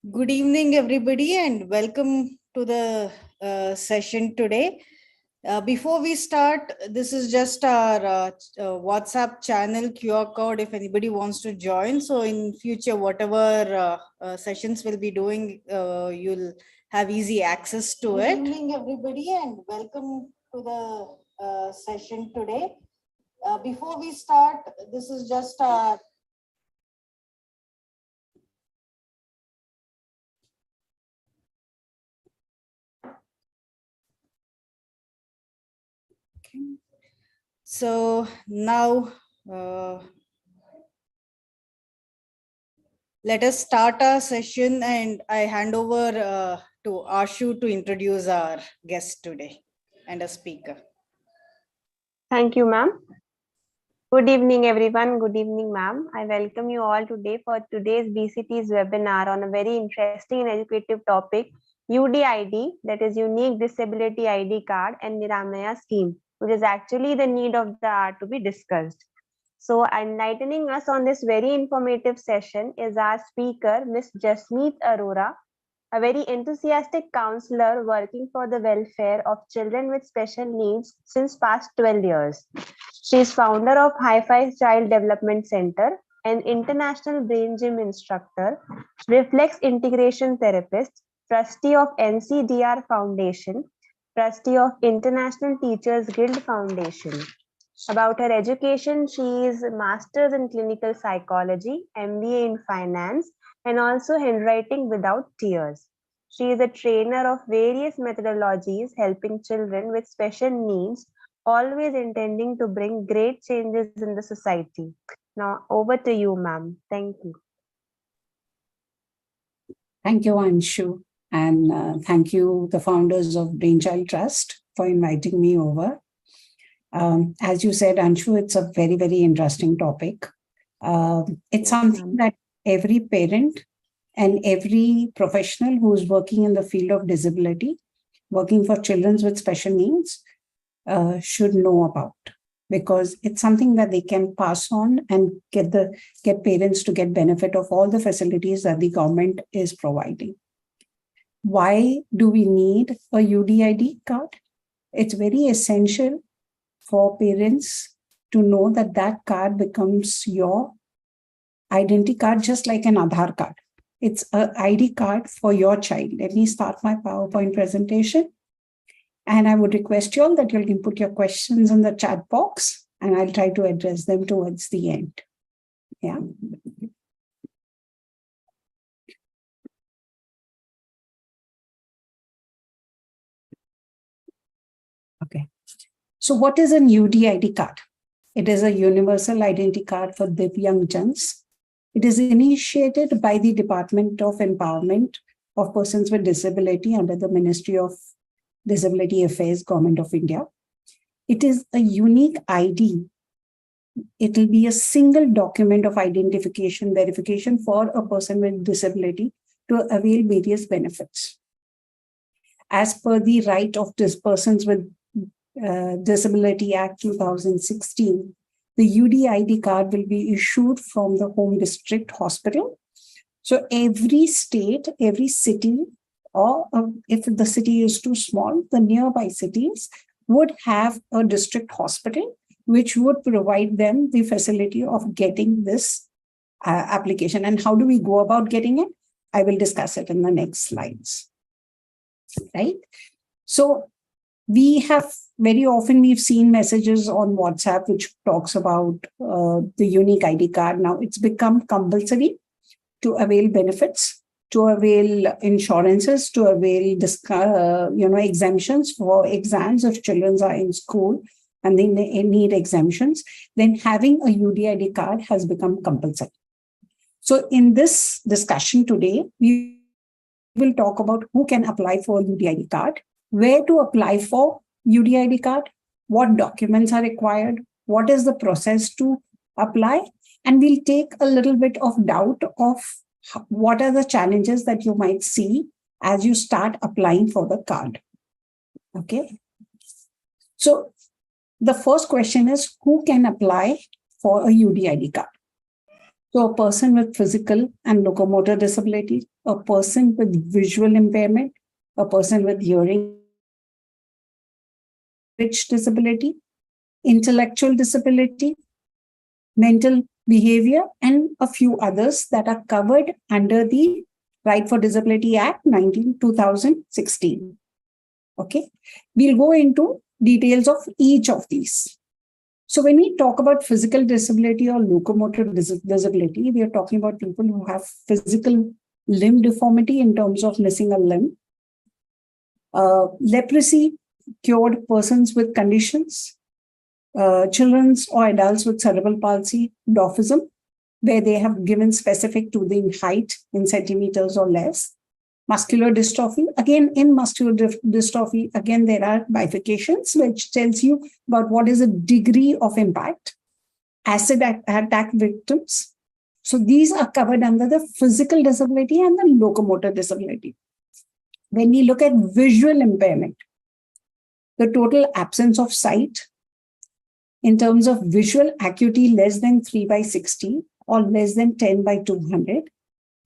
Good evening, everybody, and welcome to the session today. Before we start, this is just our WhatsApp channel QR code if anybody wants to join. So in future, whatever sessions we'll be doing, you'll have easy access to it. Good evening, everybody, and welcome to the session today. Before we start, this is just our So now let us start our session, and I hand over to Ashu to introduce our guest today and a speaker. Thank you, ma'am. Good evening, everyone. Good evening, ma'am. I welcome you all today for today's BCT's webinar on a very interesting and educative topic, UDID, that is Unique Disability ID Card, and Niramaya Scheme, which is actually the need of the hour to be discussed. So enlightening us on this very informative session is our speaker, Ms. Jasmeet Arora, a very enthusiastic counselor working for the welfare of children with special needs since past 12 years. She is founder of Hi-Fi Child Development Center, an international brain gym instructor, reflex integration therapist, trustee of NCDR Foundation, trustee of International Teachers Guild Foundation. About her education, she is master's in clinical psychology, MBA in finance, and also handwriting without tears. She is a trainer of various methodologies helping children with special needs, always intending to bring great changes in the society. Now, over to you, ma'am. Thank you. Thank you, Anshu. And thank you, the founders of Brainchild Trust, for inviting me over. As you said, Anshu, it's a very, very interesting topic. It's something that every parent and every professional who's working in the field of disability, working for children with special needs, should know about, because it's something that they can pass on and get parents to get benefit of all the facilities that the government is providing. Why do we need a UDID card? It's very essential for parents to know that that card becomes your identity card, just like an Aadhaar card. It's an ID card for your child. Let me start my PowerPoint presentation. And I would request you all that you can put your questions in the chat box, and I'll try to address them towards the end. Yeah. Okay. So what is a UDID card? It is a universal identity card for Divyangjans. It is initiated by the Department of Empowerment of Persons with Disability under the Ministry of Disability Affairs, Government of India. It is a unique ID. It will be a single document of identification, verification for a person with disability to avail various benefits. As per the right of persons with Disability Act 2016, the UDID card will be issued from the home district hospital. So every state, every city, or if the city is too small, the nearby cities would have a district hospital, which would provide them the facility of getting this application. And how do we go about getting it? I will discuss it in the next slides. Right? So we have very often we've seen messages on WhatsApp which talks about the unique ID card. Now it's become compulsory to avail benefits, to avail insurances, to avail exemptions for exams if children are in school and they need exemptions. Then having a UDID card has become compulsory. So in this discussion today, we will talk about who can apply for a UDID card, where to apply for UDID card, what documents are required, what is the process to apply, and we'll take a little bit of doubt of what are the challenges that you might see as you start applying for the card. Okay. So the first question is, who can apply for a UDID card? So a person with physical and locomotor disability, a person with visual impairment, a person with hearing speech disability, intellectual disability, mental behavior, and a few others that are covered under the Right for Disability Act 2016. Okay, we'll go into details of each of these. So when we talk about physical disability or locomotor disability, we are talking about people who have physical limb deformity in terms of missing a limb. Leprosy cured persons with conditions, children or adults with cerebral palsy, dwarfism, where they have given specific to the height in centimeters or less. Muscular dystrophy, again, in muscular dystrophy, again, there are bifurcations, which tells you about what is the degree of impact. Acid attack victims. So these are covered under the physical disability and the locomotor disability. When we look at visual impairment, the total absence of sight in terms of visual acuity less than 3/60 or less than 10/200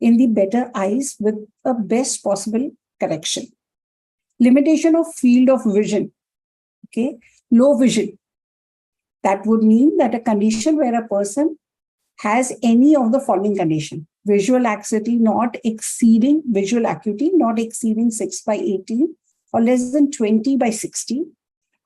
in the better eyes with a best possible correction. Limitation of field of vision, okay, low vision. That would mean that a condition where a person has any of the following condition: visual acuity not exceeding 6/18 or less than 20/60,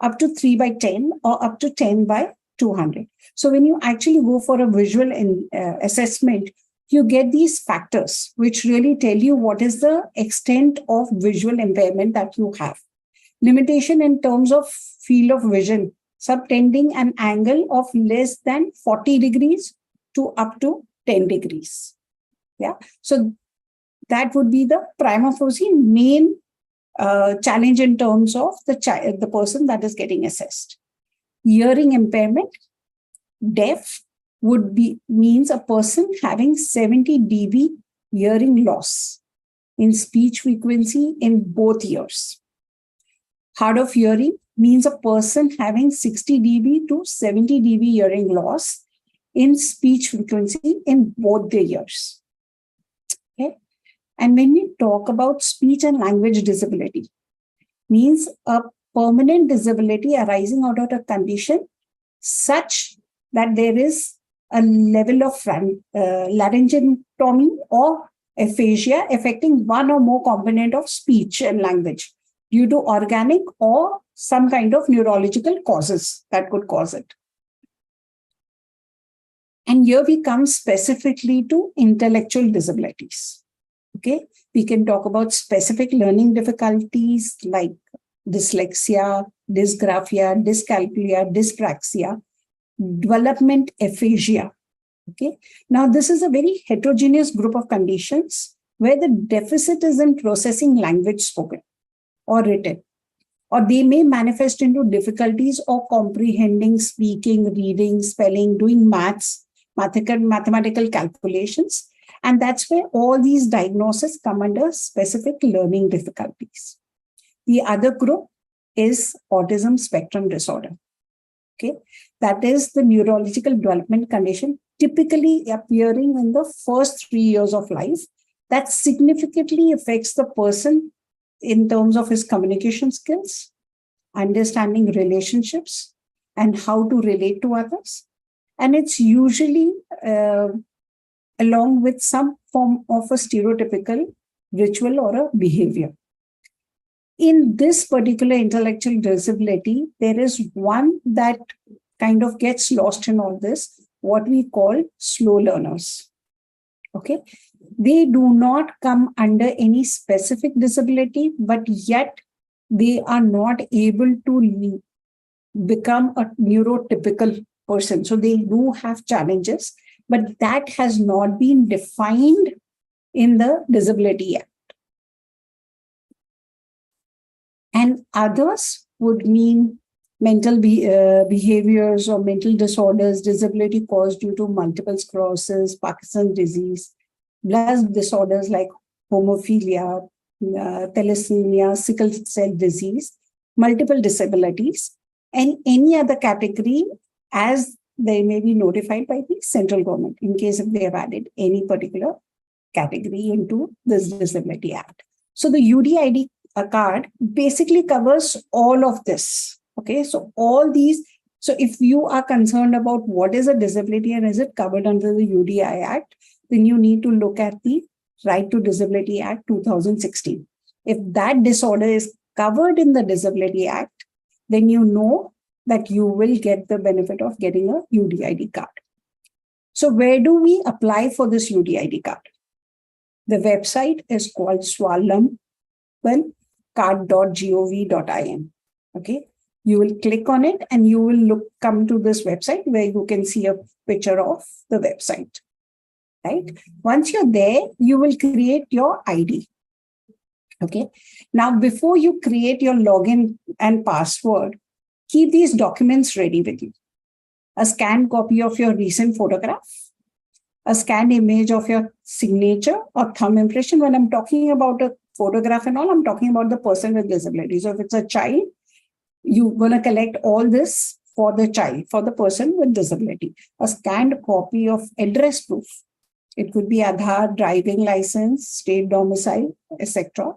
up to 3/10 or up to 10/200. So when you actually go for a visual assessment, you get these factors which really tell you what is the extent of visual impairment that you have. Limitation in terms of field of vision, subtending an angle of less than 40 degrees to up to 10 degrees. Yeah. So that would be the prima facie main challenge in terms of the person that is getting assessed. Hearing impairment, deaf means a person having 70 dB hearing loss in speech frequency in both ears. Hard of hearing means a person having 60 dB to 70 dB hearing loss in speech frequency in both the ears. Okay. And when we talk about speech and language disability, means a permanent disability arising out of a condition such that there is a level of laryngectomy or aphasia affecting one or more component of speech and language due to organic or some kind of neurological causes that could cause it. And here we come specifically to intellectual disabilities. Okay, we can talk about specific learning difficulties like dyslexia, dysgraphia, dyscalculia, dyspraxia, development aphasia. Okay, now this is a very heterogeneous group of conditions where the deficit is in processing language spoken or written, or they may manifest into difficulties of comprehending, speaking, reading, spelling, doing mathematical calculations. And that's where all these diagnoses come under specific learning difficulties. The other group is autism spectrum disorder. Okay, that is the neurological development condition typically appearing in the first 3 years of life that significantly affects the person in terms of his communication skills, understanding relationships, and how to relate to others. And it's usually along with some form of a stereotypical ritual or a behavior. In this particular intellectual disability, there is one that kind of gets lost in all this, what we call slow learners. Okay, they do not come under any specific disability, but yet they are not able to become a neurotypical person. So they do have challenges, but that has not been defined in the Disability Act. And others would mean mental behaviors or mental disorders, disability caused due to multiple sclerosis, Parkinson's disease, blood disorders like hemophilia, thalassemia, sickle cell disease, multiple disabilities, and any other category as they may be notified by the central government in case if they have added any particular category into this Disability Act. So the UDID card basically covers all of this. Okay, so all these. So if you are concerned about what is a disability and is it covered under the UDI Act, then you need to look at the Right to Disability Act 2016. If that disorder is covered in the Disability Act, then you know that you will get the benefit of getting a UDID card. So where do we apply for this UDID card? The website is called swalambcard.gov.in. Okay, you will click on it and you will come to this website where you can see a picture of the website. Right? Once you're there, you will create your ID. Okay. Now, before you create your login and password, keep these documents ready with you. A scanned copy of your recent photograph, a scanned image of your signature or thumb impression. When I'm talking about a photograph and all, I'm talking about the person with disability. So if it's a child, you're going to collect all this for the child, for the person with disability. A scanned copy of address proof. It could be Aadhaar, driving license, state domicile, etc.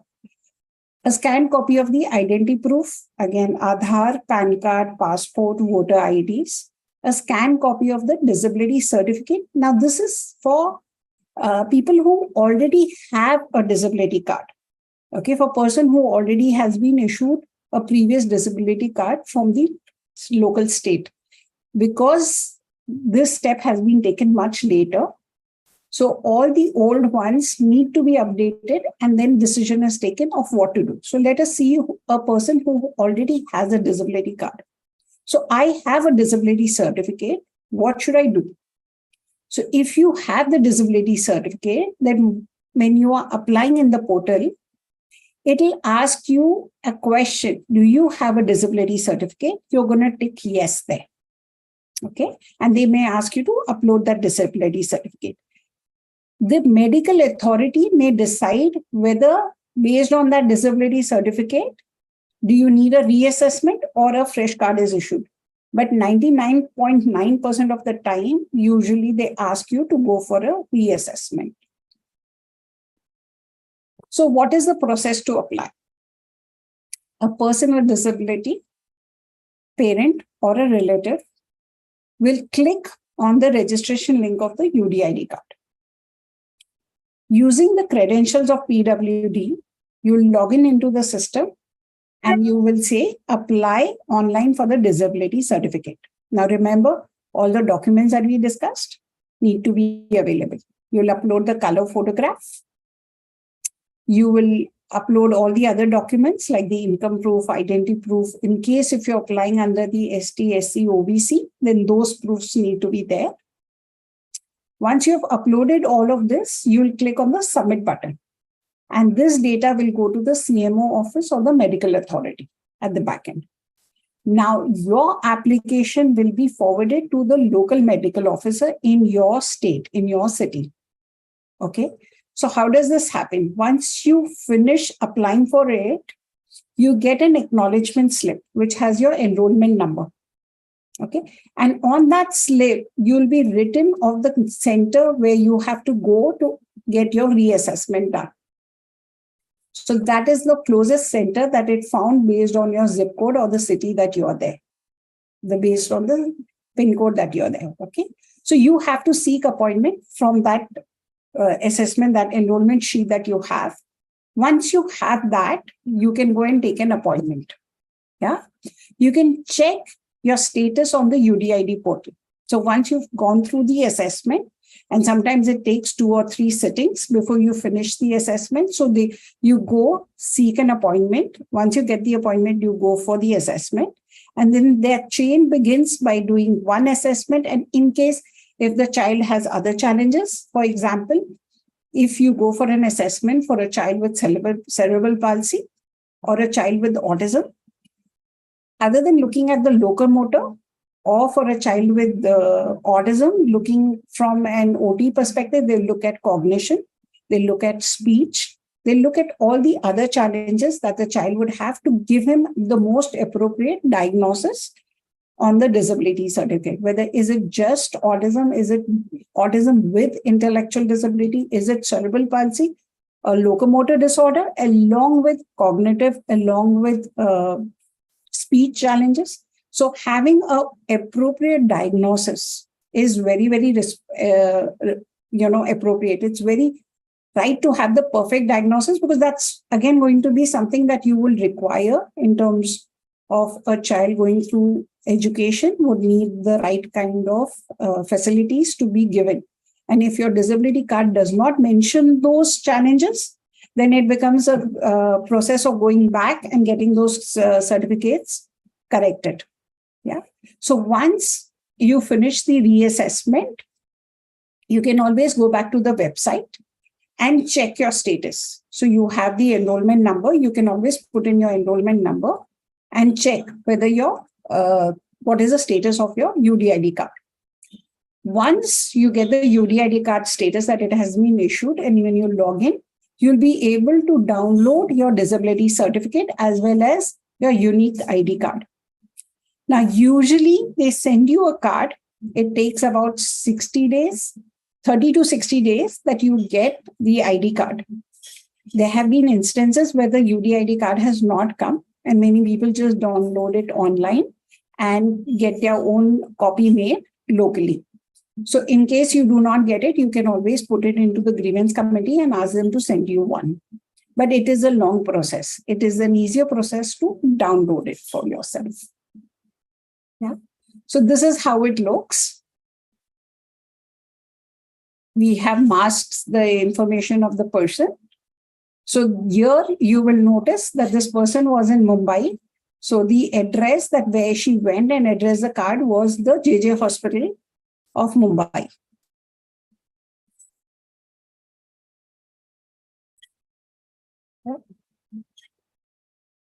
A scanned copy of the identity proof. Again, Aadhaar, PAN card, passport, voter IDs. A scanned copy of the disability certificate. Now, this is for people who already have a disability card. Okay, for a person who already has been issued a previous disability card from the local state. Because this step has been taken much later, so all the old ones need to be updated and then decision is taken of what to do. So let us see a person who already has a disability card. So I have a disability certificate. What should I do? So if you have the disability certificate, then when you are applying in the portal, it will ask you a question. Do you have a disability certificate? You're going to tick yes there. Okay. And they may ask you to upload that disability certificate. The medical authority may decide whether, based on that disability certificate, do you need a reassessment or a fresh card is issued. But 99.9% of the time, usually they ask you to go for a reassessment. So what is the process to apply? A person with disability, parent or a relative, will click on the registration link of the UDID card. Using the credentials of PWD, you'll log into the system and you will say apply online for the disability certificate. Now remember, all the documents that we discussed need to be available. You'll upload the color photograph. You will upload all the other documents like the income proof, identity proof. In case if you're applying under the ST, SC, OBC, then those proofs need to be there. Once you have uploaded all of this, you'll click on the submit button. And this data will go to the CMO office or the medical authority at the back end. Now, your application will be forwarded to the local medical officer in your state, in your city. Okay. So how does this happen? Once you finish applying for it, you get an acknowledgement slip, which has your enrollment number. Okay. And on that slip, you'll be written of the center where you have to go to get your reassessment done. So that is the closest center that it found based on your zip code or the city that you are there. Based on the PIN code that you're there. Okay. So you have to seek appointment from that assessment, that enrollment sheet that you have. Once you have that, you can go and take an appointment. Yeah. You can check your status on the UDID portal. So once you've gone through the assessment, and sometimes it takes 2 or 3 sittings before you finish the assessment. So you go seek an appointment. Once you get the appointment, you go for the assessment. And then their chain begins by doing one assessment. And in case if the child has other challenges, for example, if you go for an assessment for a child with cerebral palsy or a child with autism, other than looking at the locomotor, or for a child with autism, looking from an OT perspective, they look at cognition, they look at speech, they look at all the other challenges that the child would have to give him the most appropriate diagnosis on the disability certificate. Whether is it just autism? Is it autism with intellectual disability? Is it cerebral palsy, a locomotor disorder, along with cognitive, along with speech challenges? So having a appropriate diagnosis is very, very appropriate. It's very right to have the perfect diagnosis, because that's again going to be something that you will require in terms of a child going through education, would need the right kind of facilities to be given. And if your disability card does not mention those challenges, then it becomes a process of going back and getting those certificates corrected. Yeah. So once you finish the reassessment, you can always go back to the website and check your status. So you have the enrollment number. You can always put in your enrollment number and check whether your what is the status of your UDID card. Once you get the UDID card status that it has been issued, and when you log in, you'll be able to download your disability certificate as well as your unique ID card. Now, usually they send you a card. It takes about 60 days, 30 to 60 days that you get the ID card. There have been instances where the UDID card has not come, and many people just download it online and get their own copy made locally. So in case you do not get it, you can always put it into the grievance committee and ask them to send you one. But it is a long process. It is an easier process to download it for yourself. Yeah. So this is how it looks. We have masked the information of the person. So here you will notice that this person was in Mumbai. So the address that where she went and addressed the card was the JJ Hospital of Mumbai.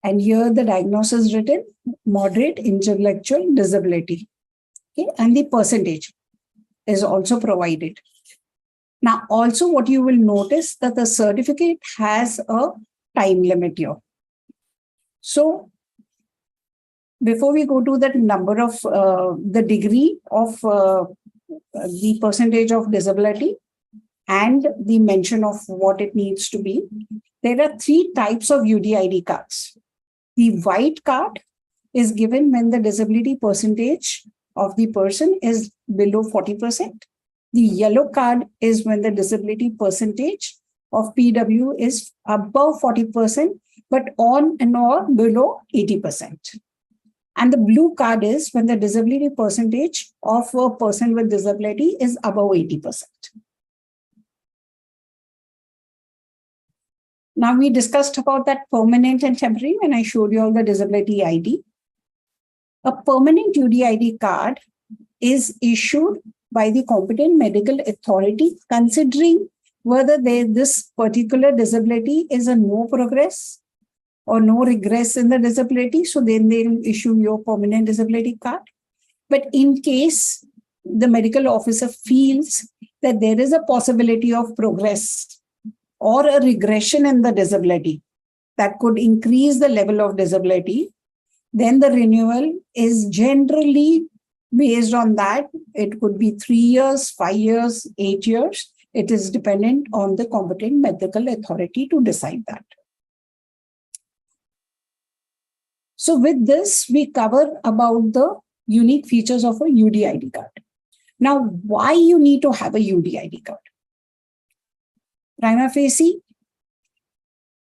And here the diagnosis is written, moderate intellectual disability. Okay, and the percentage is also provided. Now, also what you will notice that the certificate has a time limit here. So before we go to that number of the degree of the percentage of disability and the mention of what it needs to be, there are 3 types of UDID cards. The white card is given when the disability percentage of the person is below 40%. The yellow card is when the disability percentage of PW is above 40%, but on and or below 80%. And the blue card is when the disability percentage of a person with disability is above 80%. Now we discussed about that permanent and temporary when I showed you all the disability ID. A permanent UDID card is issued by the competent medical authority considering whether this particular disability is a no progress or no regress in the disability. So then they'll issue your permanent disability card. But in case the medical officer feels that there is a possibility of progress or a regression in the disability that could increase the level of disability, then the renewal is generally based on that. It could be 3 years, 5 years, 8 years. It is dependent on the competent medical authority to decide that. So with this, we cover about the unique features of a UDID card. Now, why you need to have a UDID card? Prima facie,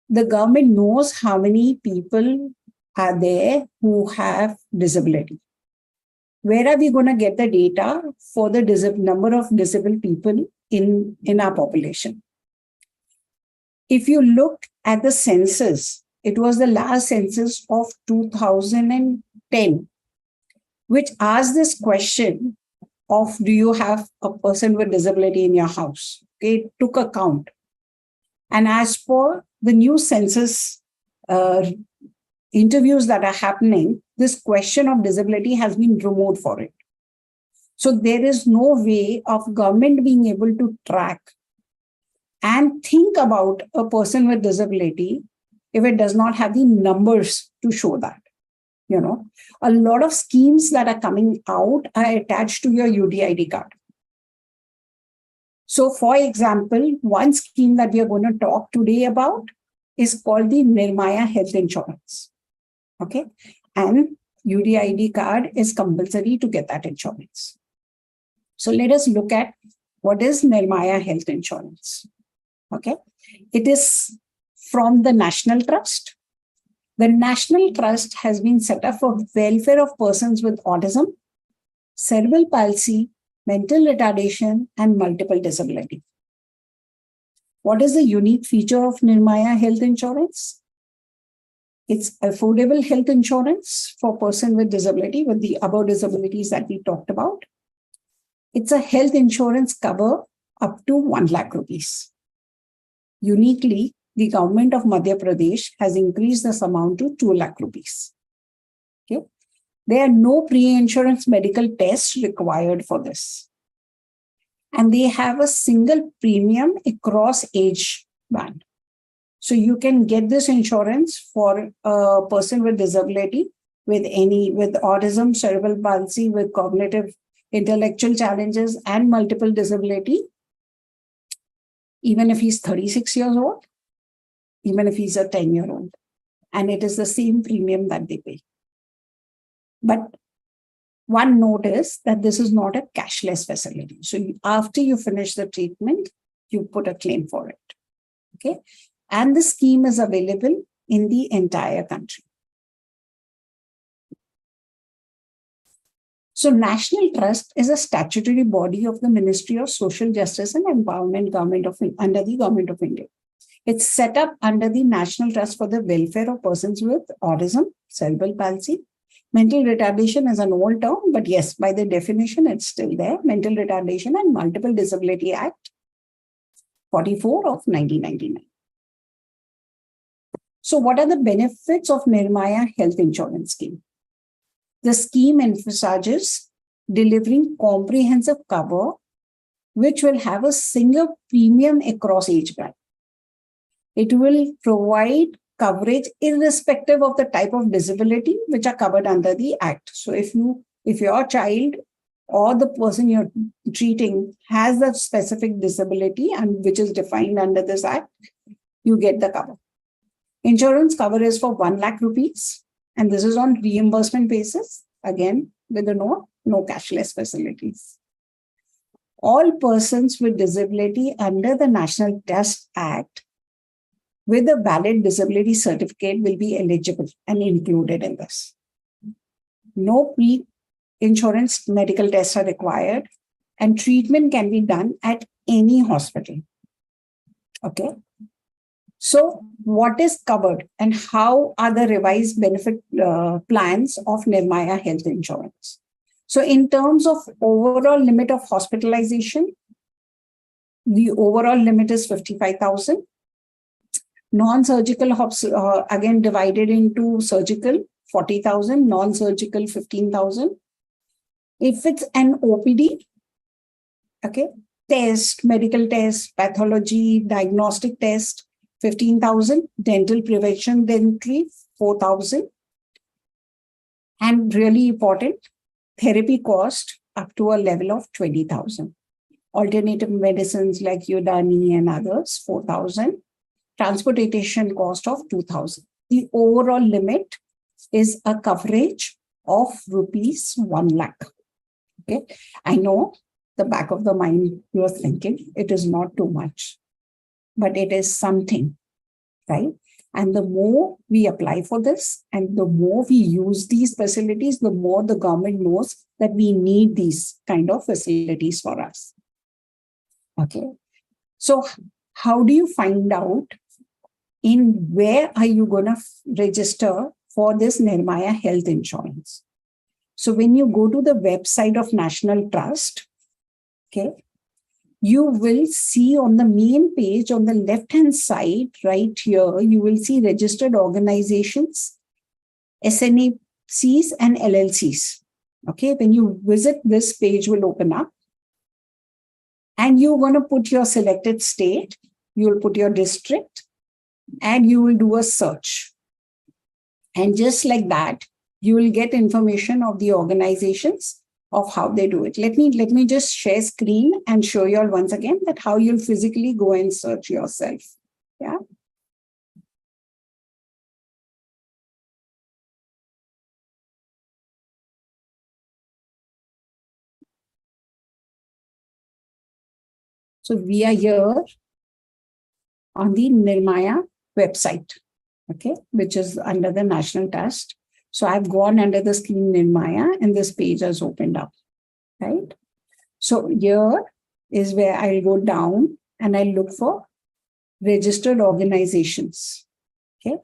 the government knows how many people are there who have disability. Where are we going to get the data for the number of disabled people in our population? If you look at the census, it was the last census of 2010, which asked this question of, do you have a person with disability in your house? Okay, it took a count. And as for the new census interviews that are happening, this question of disability has been removed for it. So there is no way of government being able to track and think about a person with disability if it does not have the numbers to show that. A lot of schemes that are coming out are attached to your UDID card. So, for example, one scheme that we are going to talk today about is called the Niramaya Health Insurance. Okay. And UDID card is compulsory to get that insurance. So let us look at what is Niramaya Health Insurance. Okay. It is from the National Trust. The National Trust has been set up for welfare of persons with autism, cerebral palsy, mental retardation, and multiple disability. What is the unique feature of Niramaya Health Insurance? It's affordable health insurance for person with disability, with the above disabilities that we talked about. It's a health insurance cover up to 1 lakh rupees. Uniquely, the government of Madhya Pradesh has increased this amount to 2 lakh rupees. Okay. There are no pre-insurance medical tests required for this. And they have a single premium across age band. So you can get this insurance for a person with disability, with autism, cerebral palsy, with cognitive intellectual challenges, and multiple disability, even if he's 36 years old, even if he's a 10-year-old. And it is the same premium that they pay. But one note is that this is not a cashless facility. So after you finish the treatment, you put a claim for it. Okay. And the scheme is available in the entire country. So National Trust is a statutory body of the Ministry of Social Justice and Empowerment under the Government of India. It's set up under the National Trust for the Welfare of Persons with Autism, Cerebral Palsy. Mental retardation is an old term, but yes, by the definition, it's still there. Mental Retardation and Multiple Disability Act 44 of 1999. So what are the benefits of Niramaya Health Insurance Scheme? The scheme emphasizes delivering comprehensive cover, which will have a single premium across age band. It will provide coverage irrespective of the type of disability which are covered under the Act. So if your child or the person you're treating has a specific disability and which is defined under this Act, you get the cover. Insurance cover is for 1 lakh rupees, and this is on reimbursement basis. Again, with a no cashless facilities. All persons with disability under the National Trust Act with a valid disability certificate will be eligible and included in this. No pre-insurance medical tests are required, and treatment can be done at any hospital. Okay. So what is covered and how are the revised benefit plans of Niramaya Health Insurance? So in terms of overall limit of hospitalization, the overall limit is 55,000. Non-surgical, again divided into surgical, 40,000, non-surgical, 15,000. If it's an OPD, okay, test, medical test, pathology, diagnostic test, 15,000, dental prevention dentistry, 4,000. And really important, therapy cost up to a level of 20,000. Alternative medicines like UDID and others, 4,000. Transportation cost of 2,000. The overall limit is a coverage of rupees 1 lakh. Okay. I know the back of the mind you are thinking it is not too much, but it is something, right? And the more we apply for this and the more we use these facilities, the more the government knows that we need these kind of facilities for us. Okay. So how do you find out in where are you going to register for this Niramaya Health Insurance? So when you go to the website of National Trust, okay, you will see on the main page on the left-hand side, right here, you will see registered organizations, SNACs and LLCs. Okay, when you visit, this page will open up and you're going to put your selected state, you will put your district and you will do a search. And just like that, you will get information of the organizations of how they do it. Let me just share screen and show you all once again that how you'll physically go and search yourself. Yeah. So we are here on the Niramaya website, okay, which is under the National Trust. So I've gone under the scheme Niramaya and this page has opened up, right? So here is where I'll go down and I'll look for registered organizations, okay?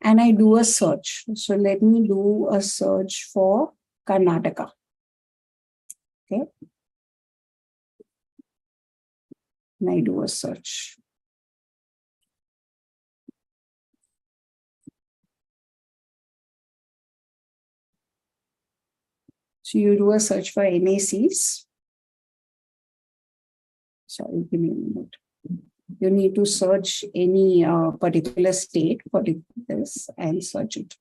And I do a search. So let me do a search for Karnataka, okay? And I do a search. So you do a search for NACs. Sorry, give me a minute. You need to search any particular state for this and search it.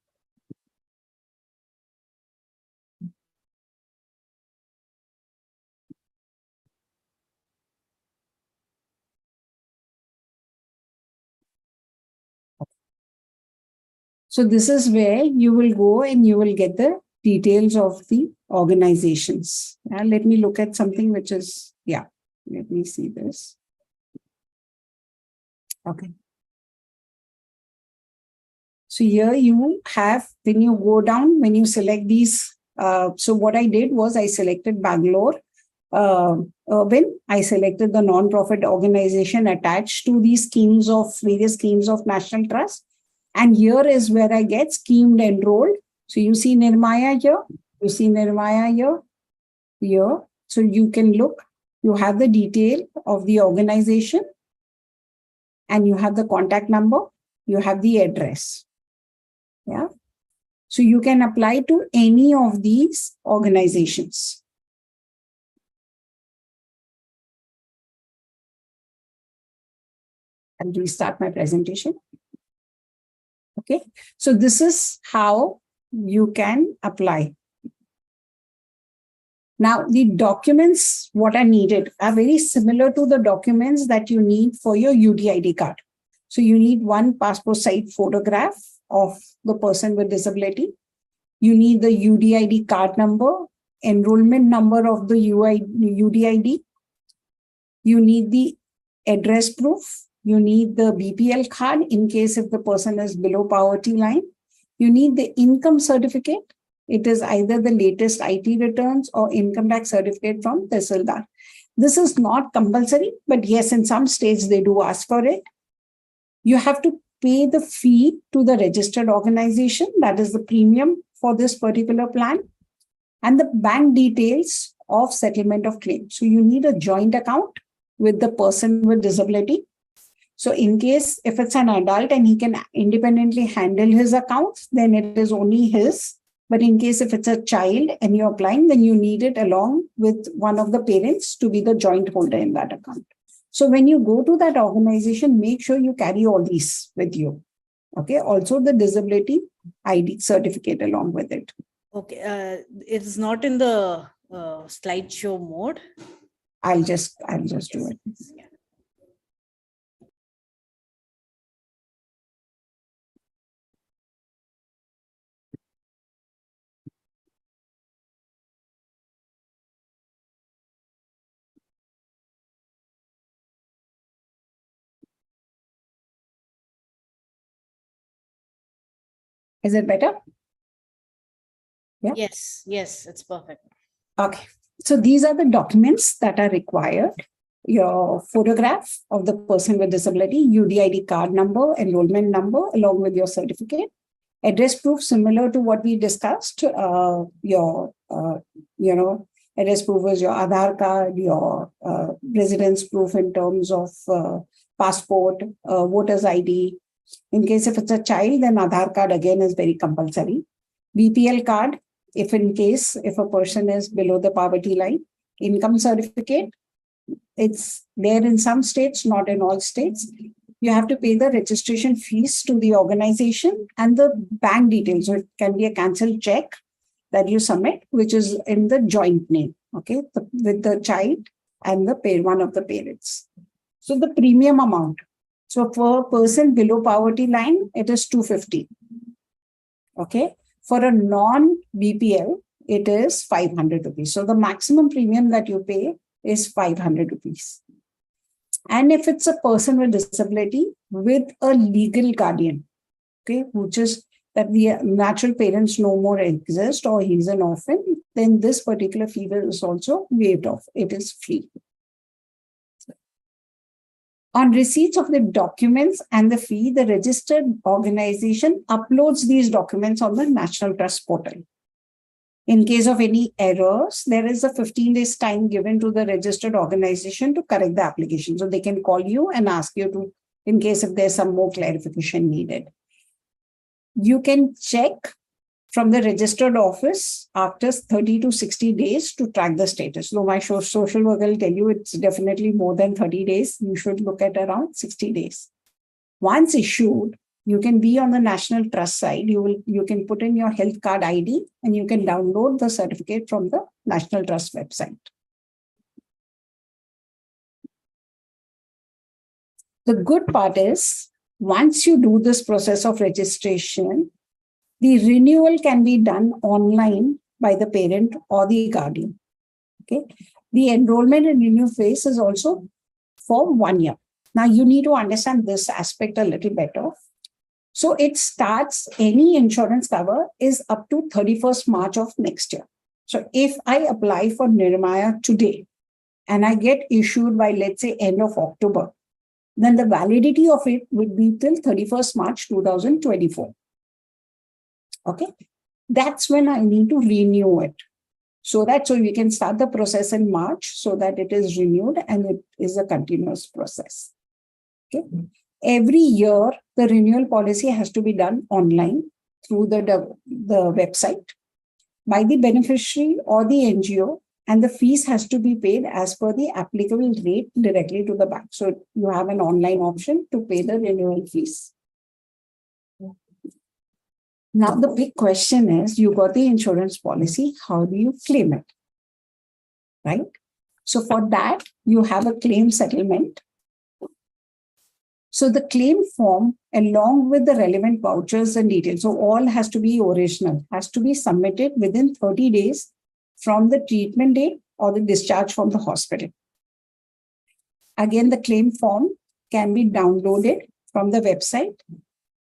So this is where you will go and you will get the details of the organizations. Let me look at something which is, yeah, let me see this. Okay. So here you have, when you go down, when you select these, so what I did was I selected Bangalore urban. I selected the non-profit organization attached to these schemes of various schemes of National Trust. And here is where I get schemed enrolled. So you see Niramaya here, you see Niramaya here. So you can look, you have the detail of the organization and you have the contact number, you have the address. Yeah. So you can apply to any of these organizations. I'll restart my presentation. Okay, so this is how you can apply. Now, the documents, what are needed, are very similar to the documents that you need for your UDID card. So you need one passport size photograph of the person with disability. You need the UDID card number, enrollment number of the UDID. You need the address proof. You need the BPL card in case if the person is below poverty line. You need the income certificate. It is either the latest IT returns or income tax certificate from Tehsildar. This is not compulsory, but yes, in some states they do ask for it. You have to pay the fee to the registered organization, that is the premium for this particular plan, and the bank details of settlement of claim. So you need a joint account with the person with disability. So in case if it's an adult and he can independently handle his accounts, then it is only his. But in case if it's a child and you're applying, then you need it along with one of the parents to be the joint holder in that account. So when you go to that organization, make sure you carry all these with you. Okay. Also the disability ID certificate along with it. Okay. It's not in the slideshow mode. I'll just do it. Yeah. Is it better? Yeah. Yes, it's perfect. Okay. So these are the documents that are required. Your photograph of the person with disability, UDID card number, enrollment number, along with your certificate. Address proof similar to what we discussed. Your address proof is your Aadhaar card, your residence proof in terms of passport, voter's ID. In case if it's a child, then Aadhaar card again is very compulsory. BPL card, if in case if a person is below the poverty line. Income certificate, it's there in some states, not in all states. you have to pay the registration fees to the organization and the bank details. So it can be a cancelled check that you submit, which is in the joint name, okay, with the child and one of the parents. So the premium amount. So for a person below poverty line, it is 250. Okay. For a non-BPL, it is 500 rupees. So the maximum premium that you pay is 500 rupees. And if it's a person with disability with a legal guardian, okay, which is that the natural parents no more exist or he's an orphan, then this particular fee is also waived off. It is free. On receipts of the documents and the fee, the registered organization uploads these documents on the National Trust portal. In case of any errors, there is a 15 days time given to the registered organization to correct the application. So they can call you and ask you to, in case if there's some more clarification needed. You can check from the registered office after 30 to 60 days to track the status. So my social worker will tell you it's definitely more than 30 days. You should look at around 60 days. Once issued, you can be on the National Trust side. You can put in your health card ID and you can download the certificate from the National Trust website. The good part is, once you do this process of registration, the renewal can be done online by the parent or the guardian. Okay. The enrollment and renew phase is also for 1 year. Now you need to understand this aspect a little better. So it starts, any insurance cover is up to 31st March of next year. So if I apply for Niramaya today and I get issued by, let's say, end of October, then the validity of it would be till 31st March 2024. Okay, that's when I need to renew it. So we can start the process in March so that it is renewed and it is a continuous process. Okay. Every year, the renewal policy has to be done online through the website by the beneficiary or the NGO, and the fees has to be paid as per the applicable rate directly to the bank. So you have an online option to pay the renewal fees. Now, the big question is, you got the insurance policy, how do you claim it? Right? So for that, you have a claim settlement. So the claim form, along with the relevant vouchers and details, so all has to be original, has to be submitted within 30 days from the treatment date or the discharge from the hospital. Again, the claim form can be downloaded from the website.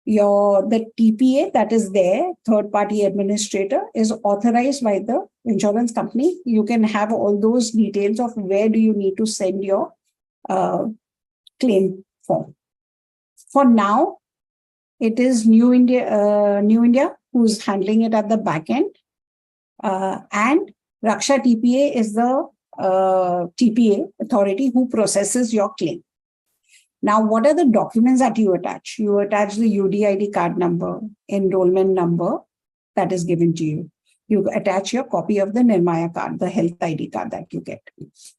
The TPA that is there, third party administrator, is authorized by the insurance company. You can have all those details of where do you need to send your claim form. For now, it is New India who's handling it at the back end. And Raksha TPA is the TPA authority who processes your claim. Now, what are the documents that you attach? You attach the UDID card number, enrollment number that is given to you. You attach your copy of the Niramaya card, the health ID card that you get.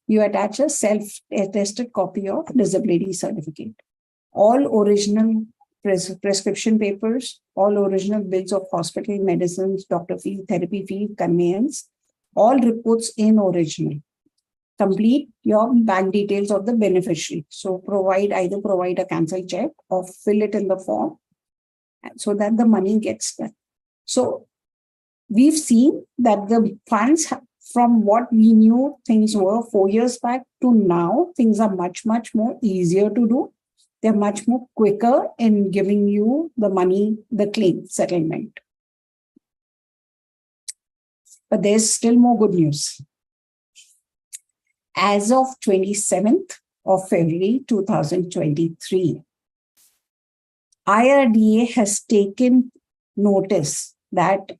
You attach a self-attested copy of disability certificate. All original prescription papers, all original bills of hospital medicines, doctor fee, therapy fee, conveyance, all reports in original. Complete your bank details of the beneficiary. So either provide a cancelled check or fill it in the form so that the money gets done. So we've seen that the funds, from what we knew things were 4 years back to now, things are much, much more easier to do. They're much more quicker in giving you the money, the claim settlement. But there's still more good news. As of 27th of February 2023, IRDA has taken notice that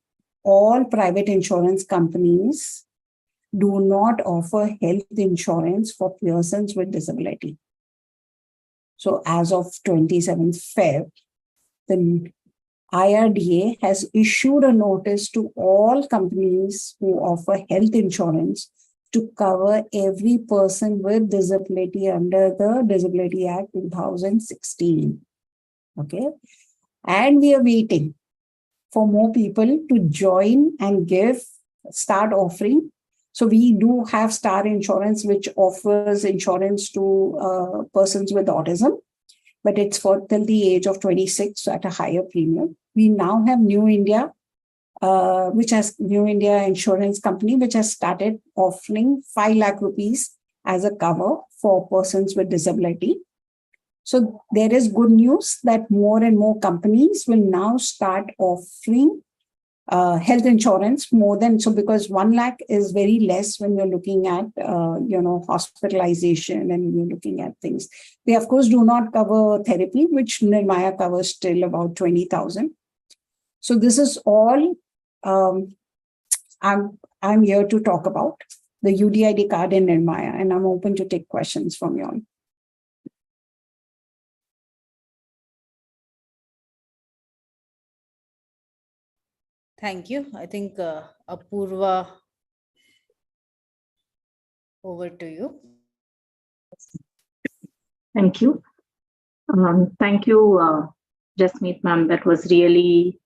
all private insurance companies do not offer health insurance for persons with disability. So as of 27th Feb, the IRDA has issued a notice to all companies who offer health insurance to cover every person with disability under the Disability Act 2016. Okay. And we are waiting for more people to join and start offering. So we do have Star Insurance, which offers insurance to persons with autism, but it's for till the age of 26 at a higher premium. We now have New India, New India Insurance Company, which has started offering 5 lakh rupees as a cover for persons with disability. So there is good news that more and more companies will now start offering health insurance more than, so because 1 lakh is very less when you're looking at, hospitalization and you're looking at things. They of course do not cover therapy, which Niramaya covers till about 20,000. So this is all I'm here to talk about, the UDID card in Niramaya, and I'm open to take questions from you all. Thank you. I think Apurva, over to you. Thank you. Thank you, Jasmeet ma'am. That was really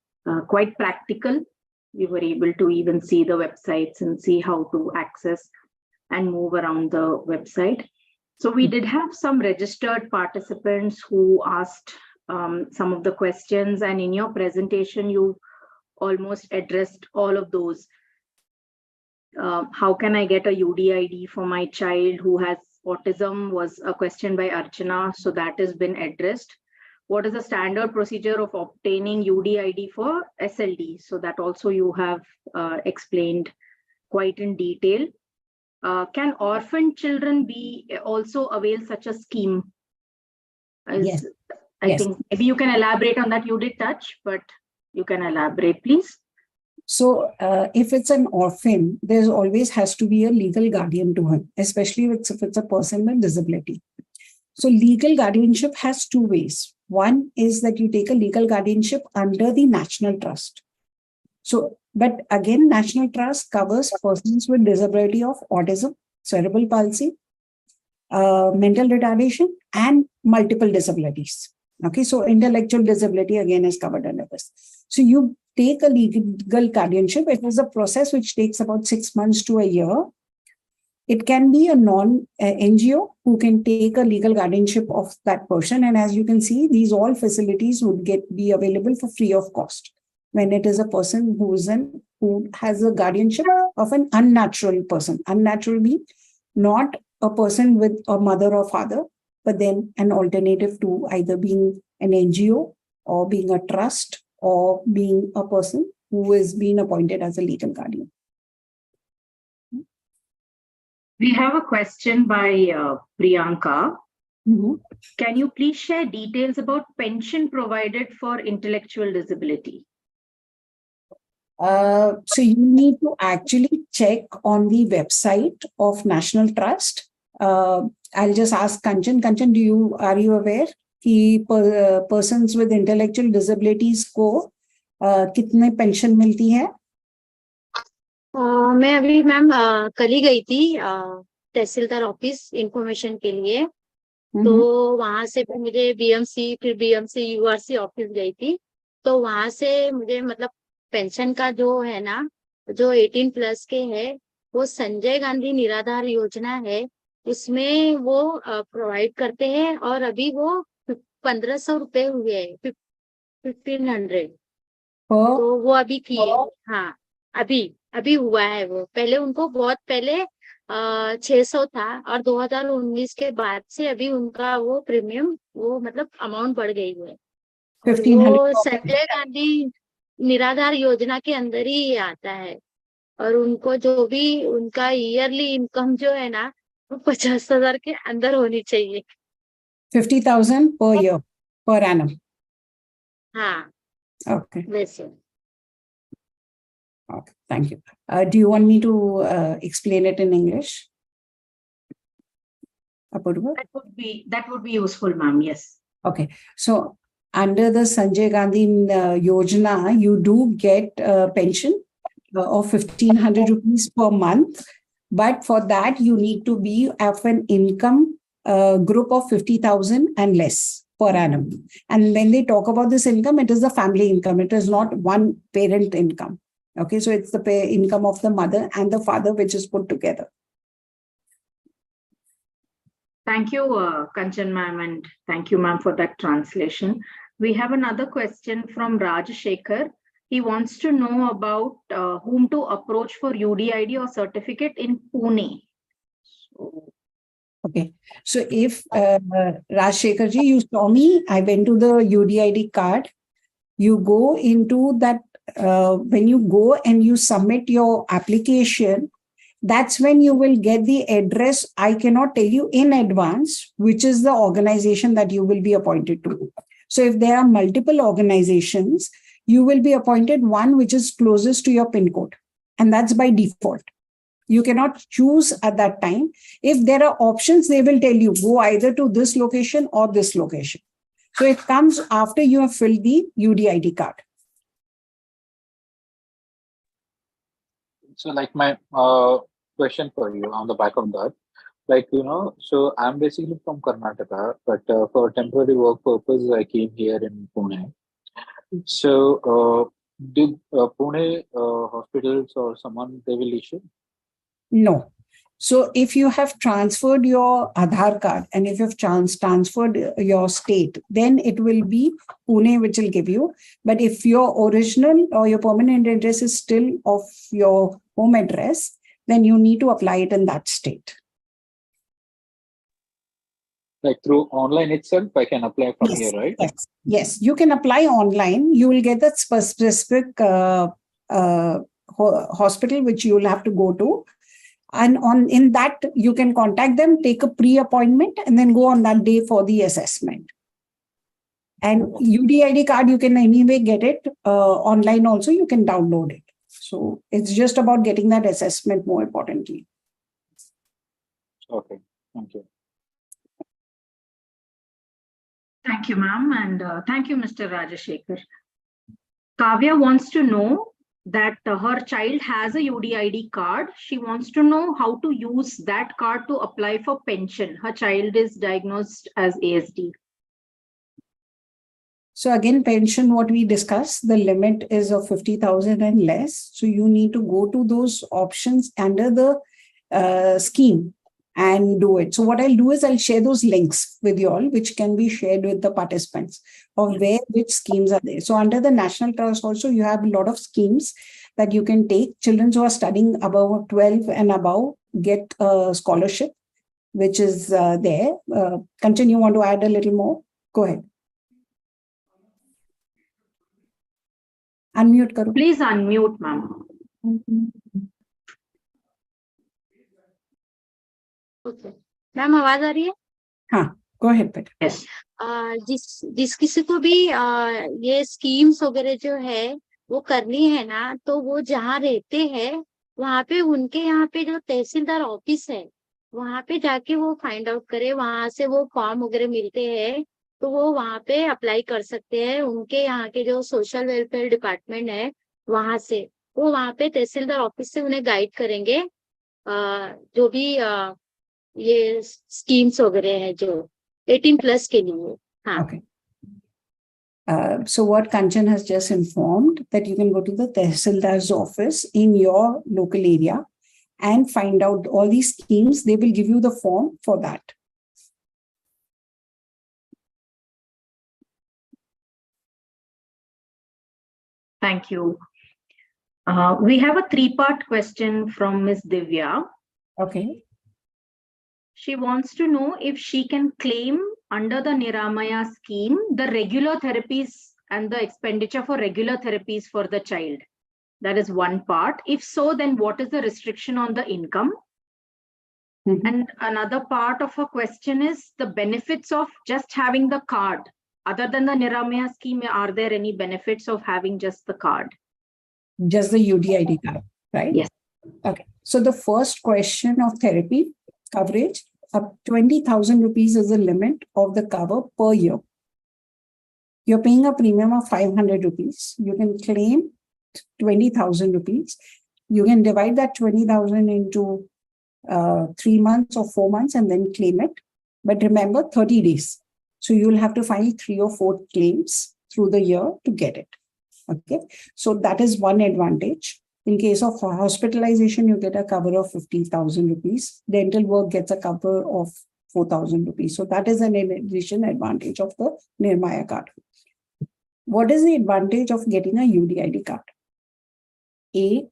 quite practical. We were able to even see the websites and see how to access and move around the website. So we did have some registered participants who asked some of the questions, and in your presentation, you almost addressed all of those. How can I get a UDID for my child who has autism was a question by Archana, so that has been addressed. What is the standard procedure of obtaining UDID for SLD? So that also you have explained quite in detail. Can orphan children be also avail such a scheme? Yes. I think maybe you can elaborate on that. You did touch, but you can elaborate, please. So if it's an orphan, there always has to be a legal guardian to him, especially if it's a person with disability. So legal guardianship has 2 ways. One is that you take a legal guardianship under the National Trust. So, but again, National Trust covers persons with disability of autism, cerebral palsy, mental retardation, and multiple disabilities. Okay, so intellectual disability again is covered under this. So you take a legal guardianship. It is a process which takes about 6 months to a year. It can be a non-NGO who can take a legal guardianship of that person. And as you can see, these all facilities would be available for free of cost when it is a person who has a guardianship of an unnatural person. Unnatural means not a person with a mother or father, but then an alternative to either being an NGO or being a trust or being a person who is being appointed as a legal guardian. We have a question by Priyanka. Mm-hmm. Can you please share details about pension provided for intellectual disability? So you need to actually check on the website of National Trust. I'll just ask Kanchan. Kanchan, are you aware कि persons with intellectual disabilities को कितने pension मिलती है? मैं अभी ma'am कल ही गई थी तहसीलदार ऑफिस इंफॉर्मेशन के लिए, तो वहां से फिर मुझे बीएमसी यूआरसी ऑफिस गई थी, तो वहां से मुझे मतलब पेंशन का जो है ना, जो 18 प्लस के है, वो संजय गांधी निराधार योजना है, उसमें वो प्रोवाइड करते हैं, और अभी वो 1500 रुपए हुए हैं, 1500, तो वो अभी की है। हाँ, अभी हुआ है वो। पहले उनको बहुत पहले 600 था, और 2019 के बाद से अभी उनका वो प्रीमियम वो मतलब अमाउंट बढ़ गई है। वो संजय गांधी निराधार योजना के अंदर ही ये आता है, और उनको जो भी उनका ईयरली इनकम जो है ना, वो 50,000 के अंदर होनी चाहिए। 50,000 per year, per annum. हाँ, Okay. वैसे। Okay, thank you. Do you want me to explain it in English? Apurva? That would be useful, ma'am. Yes. Okay. So under the Sanjay Gandhi Yojana, you do get a pension of 1,500 rupees per month But for that, you need to be of an income group of 50,000 and less per annum. And when they talk about this income, it is the family income. It is not one parent income. Okay, so it's the income of the mother and the father, which is put together. Thank you, Kanchan ma'am, and thank you, ma'am, for that translation. We have another question from Rajashekhar. He wants to know about whom to approach for UDID or certificate in Pune. Okay, so if Rajshekhar ji, you saw me, I went to the UDID card. You go into that, when you go and you submit your application, that's when you will get the address. I cannot tell you in advance which is the organization that you will be appointed to. So if there are multiple organizations, you will be appointed one which is closest to your PIN code. And that's by default. You cannot choose at that time. If there are options, they will tell you go either to this location or this location. So it comes after you have filled the UDID card. So like my question for you on the back of that, like, so I'm basically from Karnataka, but for temporary work purpose, I came here in Pune. So did Pune hospitals or someone, they will issue? No. So if you have transferred your Aadhaar card and if you've transferred your state, then it will be Pune which will give you. But if your original or your permanent address is still of your home address, then you need to apply it in that state. Like through online itself, I can apply from Yes, here, right? yes, yes. You can apply online. You will get that specific hospital which you will have to go to. And in that, you can contact them, take a pre-appointment, and then go on that day for the assessment. And UDID card, you can anyway get it online also. You can download it. So it's just about getting that assessment more importantly. Okay, thank you. Thank you, ma'am, and thank you, Mr. Rajashekhar. Kavya wants to know that her child has a UDID card. She wants to know how to use that card to apply for pension. Her child is diagnosed as ASD. So again, pension, what we discussed, the limit is of 50,000 and less. So you need to go to those options under the scheme and do it. So what I'll do is I'll share those links with you all, which can be shared with the participants of which schemes are there. So under the National Trust also, you have a lot of schemes that you can take. Children who are studying above 12 and above get a scholarship, which is there. Kanchan, you want to add a little more? Go ahead. Unmute karo. Please unmute, ma'am. Okay ma'am आवाज आ रही है? हाँ, go ahead, बेटा. Yes. जिस किसी को भी ये स्कीम्स वगैरह जो है वो करनी है ना, तो वो जहाँ रहते हैं वहाँ पे उनके यहाँ पे जो तहसीलदार ऑफिस है वहाँ पे जाके वो फाइंड आउट करे, वहां से वो फॉर्म वगैरह मिलते हैं तो वो वहाँ पे अप्लाई कर सकते हैं. उनके यहाँ के जो सोशल वेलफेयर डिपार्टमेंट है वहां से वो वहाँ पे तहसीलदार ऑफिस से उन्हें गाइड करेंगे जो भी ये स्कीम्स वगैरह है जो 18+ के लिए. हाँ. Okay. So what Kanchan has just informed that you can go to the Tehsildar's office in your local area and find out all these schemes. They will give you the form for that. Thank you. We have a 3-part question from Ms. Divya. Okay. She wants to know if she can claim under the Niramaya scheme the regular therapies and the expenditure for regular therapies for the child. That is one part. If so, then what is the restriction on the income? And another part of her question is the benefits of just having the card. Other than the Niramaya scheme, are there any benefits of having just the card? Just the UDID card, right? Yes. Okay. So the first question of therapy coverage, 20,000 rupees is the limit of the cover per year. You're paying a premium of 500 rupees. You can claim 20,000 rupees. You can divide that 20,000 into 3 months or 4 months and then claim it. But remember, 30 days. So you'll have to file 3 or 4 claims through the year to get it. Okay. So that is one advantage. In case of hospitalization, you get a cover of 50,000 rupees. Dental work gets a cover of 4,000 rupees. So that is an addition advantage of the Niramaya card. What is the advantage of getting a UDID card? A,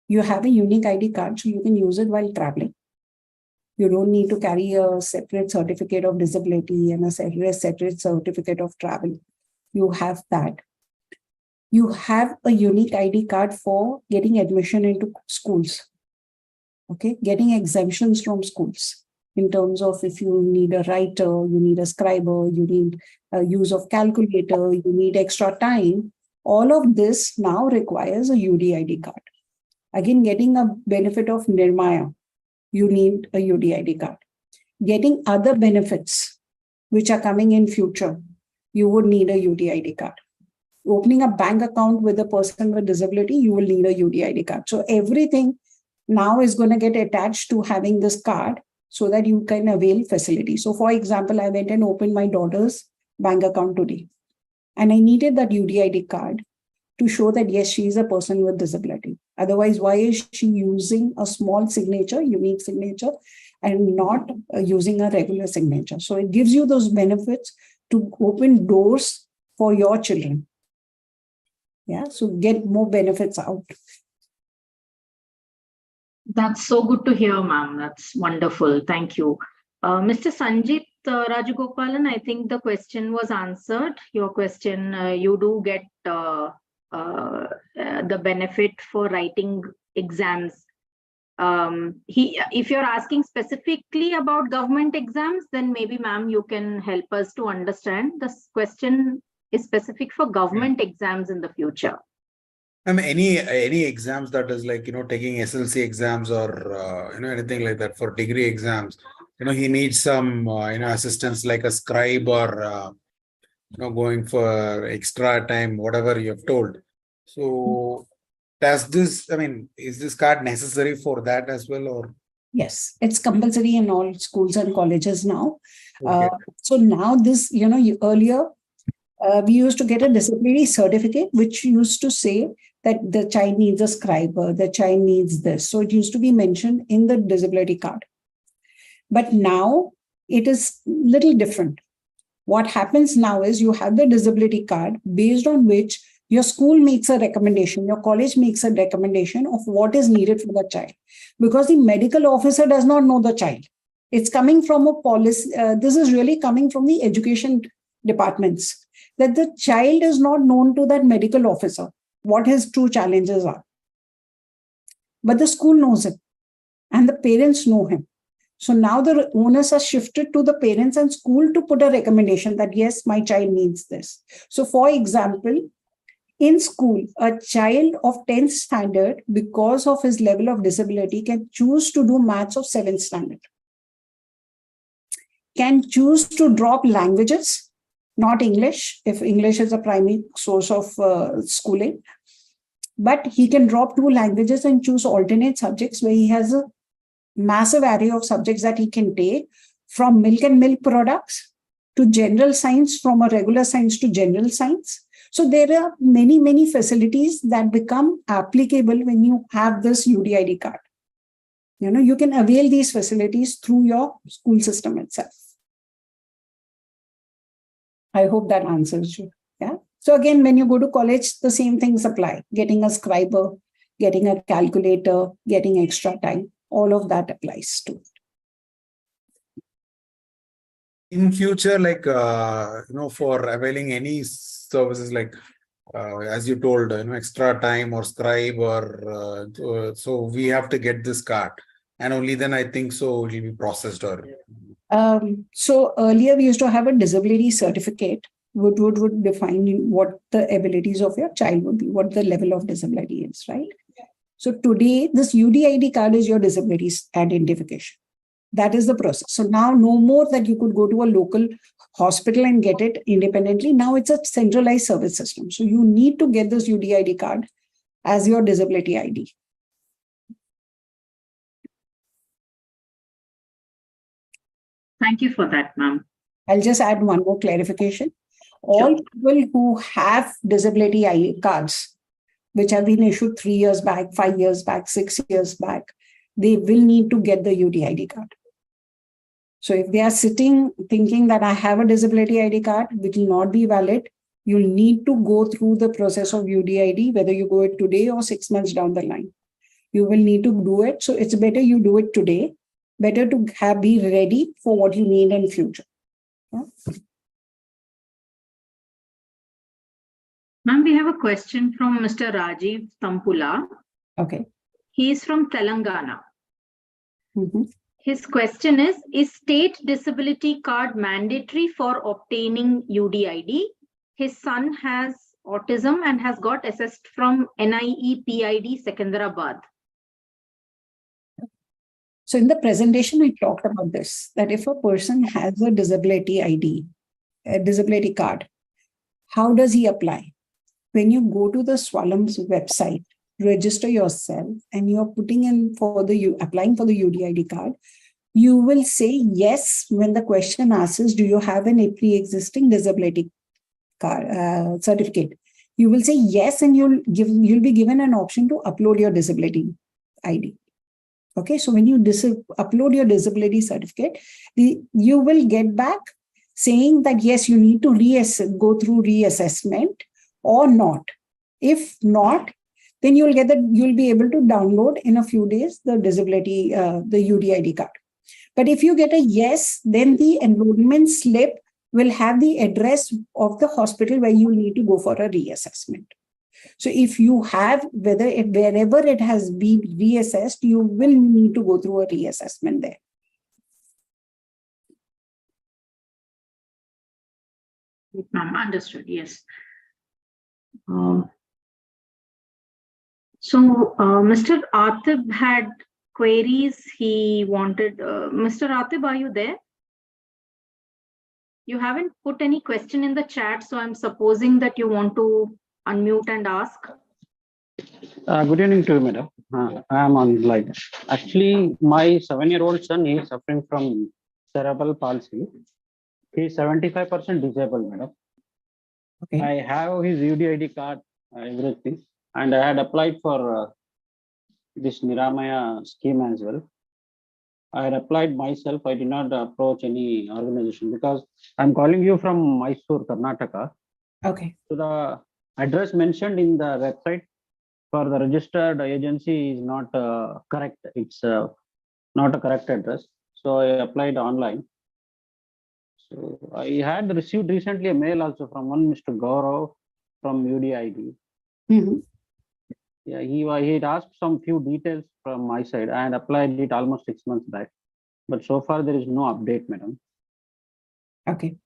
you have a unique ID card, so you can use it while traveling. You don't need to carry a separate certificate of disability and a separate certificate of travel. You have that. You have a unique ID card for getting admission into schools. Okay, getting exemptions from schools in terms of if you need a writer, you need a scriber, you need a use of calculator, you need extra time. All of this now requires a UDID card. Again, getting a benefit of Niramaya, you need a UDID card. Getting other benefits which are coming in future, you would need a UDID card. Opening a bank account with a person with disability, you will need a UDID card. So everything now is going to get attached to having this card so that you can avail facilities. So for example, I went and opened my daughter's bank account today, and I needed that UDID card to show that, yes, she is a person with disability. Otherwise, why is she using a small signature, unique signature, and not using a regular signature? So it gives you those benefits to open doors for your children. Yeah, so get more benefits out. That's so good to hear, ma'am. That's wonderful. Thank you. Mr. Sanjit Rajagopalan, I think the question was answered. Your question, you do get the benefit for writing exams. If you're asking specifically about government exams, then maybe, ma'am, you can help us to understand. This question is specific for government exams in the future. Any exams that is like, taking SLC exams or, anything like that for degree exams, he needs some, assistance like a scribe or, going for extra time, whatever you have told. So is this card necessary for that as well, or? Yes, it's compulsory in all schools and colleges now. Okay. So now this, earlier we used to get a disability certificate, which used to say that the child needs a scriber, the child needs this. So it used to be mentioned in the disability card. But now it is little different. What happens now is you have the disability card based on which your school makes a recommendation, your college makes a recommendation of what is needed for the child. Because the medical officer does not know the child. It's coming from a policy. This is really coming from the education departments, that the child is not known to that medical officer what his true challenges are. But the school knows him and the parents know him. So now the onus are shifted to the parents and school to put a recommendation that, yes, my child needs this. So for example, in school, a child of 10th standard, because of his level of disability, can choose to do maths of 7th standard. Can choose to drop languages, not English, if English is a primary source of schooling. But he can drop 2 languages and choose alternate subjects where he has a massive array of subjects that he can take, from milk and milk products to general science, from a regular science to general science. So there are many, many facilities that become applicable when you have this UDID card. You can avail these facilities through your school system itself. I hope that answers you. Yeah. So again, when you go to college, the same things apply. Getting a scriber, getting a calculator, getting extra time, all of that applies to it. In future, like, for availing any services, like, as you told, extra time or scribe or, so we have to get this card. And only then I think so it will be processed or. So earlier we used to have a disability certificate, which would define what the abilities of your child would be, what the level of disability is, right? So today, this UDID card is your disability identification. That is the process. So now no more that you could go to a local hospital and get it independently. Now it's a centralized service system. So you need to get this UDID card as your disability ID. Thank you for that, ma'am. I'll just add one more clarification. All people who have disability ID cards, which have been issued 3 years back, 5 years back, 6 years back, they will need to get the UDID card. So if they are sitting thinking that I have a disability ID card, which will not be valid, you'll need to go through the process of UDID, whether you go it today or 6 months down the line. You will need to do it. So it's better you do it today, better to be ready for what you need in future. Yeah. Ma'am, we have a question from Mr. Rajiv Tampula. Okay. He is from Telangana. Mm-hmm. His question is state disability card mandatory for obtaining UDID? His son has autism and has got assessed from NIE PID Secunderabad. So in the presentation, we talked about this, that if a person has a disability ID, a disability card, how does he apply? When you go to the Swalam's website, register yourself, and you're putting in for applying for the UDID card, you will say yes when the question asks, do you have a pre-existing disability card certificate? You will say yes, and you'll be given an option to upload your disability ID. Okay, so when you upload your disability certificate, you will get back saying that yes, you need to go through reassessment or not. If not, then you'll be able to download in a few days the disability, the UDID card. But if you get a yes, then the enrollment slip will have the address of the hospital where you need to go for a reassessment. So if you have, wherever it has been reassessed, you will need to go through a reassessment there. Understood, yes. So Mr. Atib had queries he wanted. Mr. Atib, are you there? You haven't put any question in the chat, so I'm supposing that you want to unmute and ask. Good evening to you, madam. I am online. Actually, my 7-year-old son is suffering from cerebral palsy. He is 75% disabled, madam. Okay. I have his UDID card, everything, and I had applied for this Niramaya scheme as well. I had applied myself. I did not approach any organization because I'm calling you from Mysore, Karnataka. Okay. So the address mentioned in the website for the registered agency is not correct. It's not a correct address. So I applied online. So I had received recently a mail also from one Mr. Gaurav from UDID. Mm-hmm. Yeah, he had asked some few details from my side. I had applied it almost 6 months back, but so far there is no update, madam. Okay.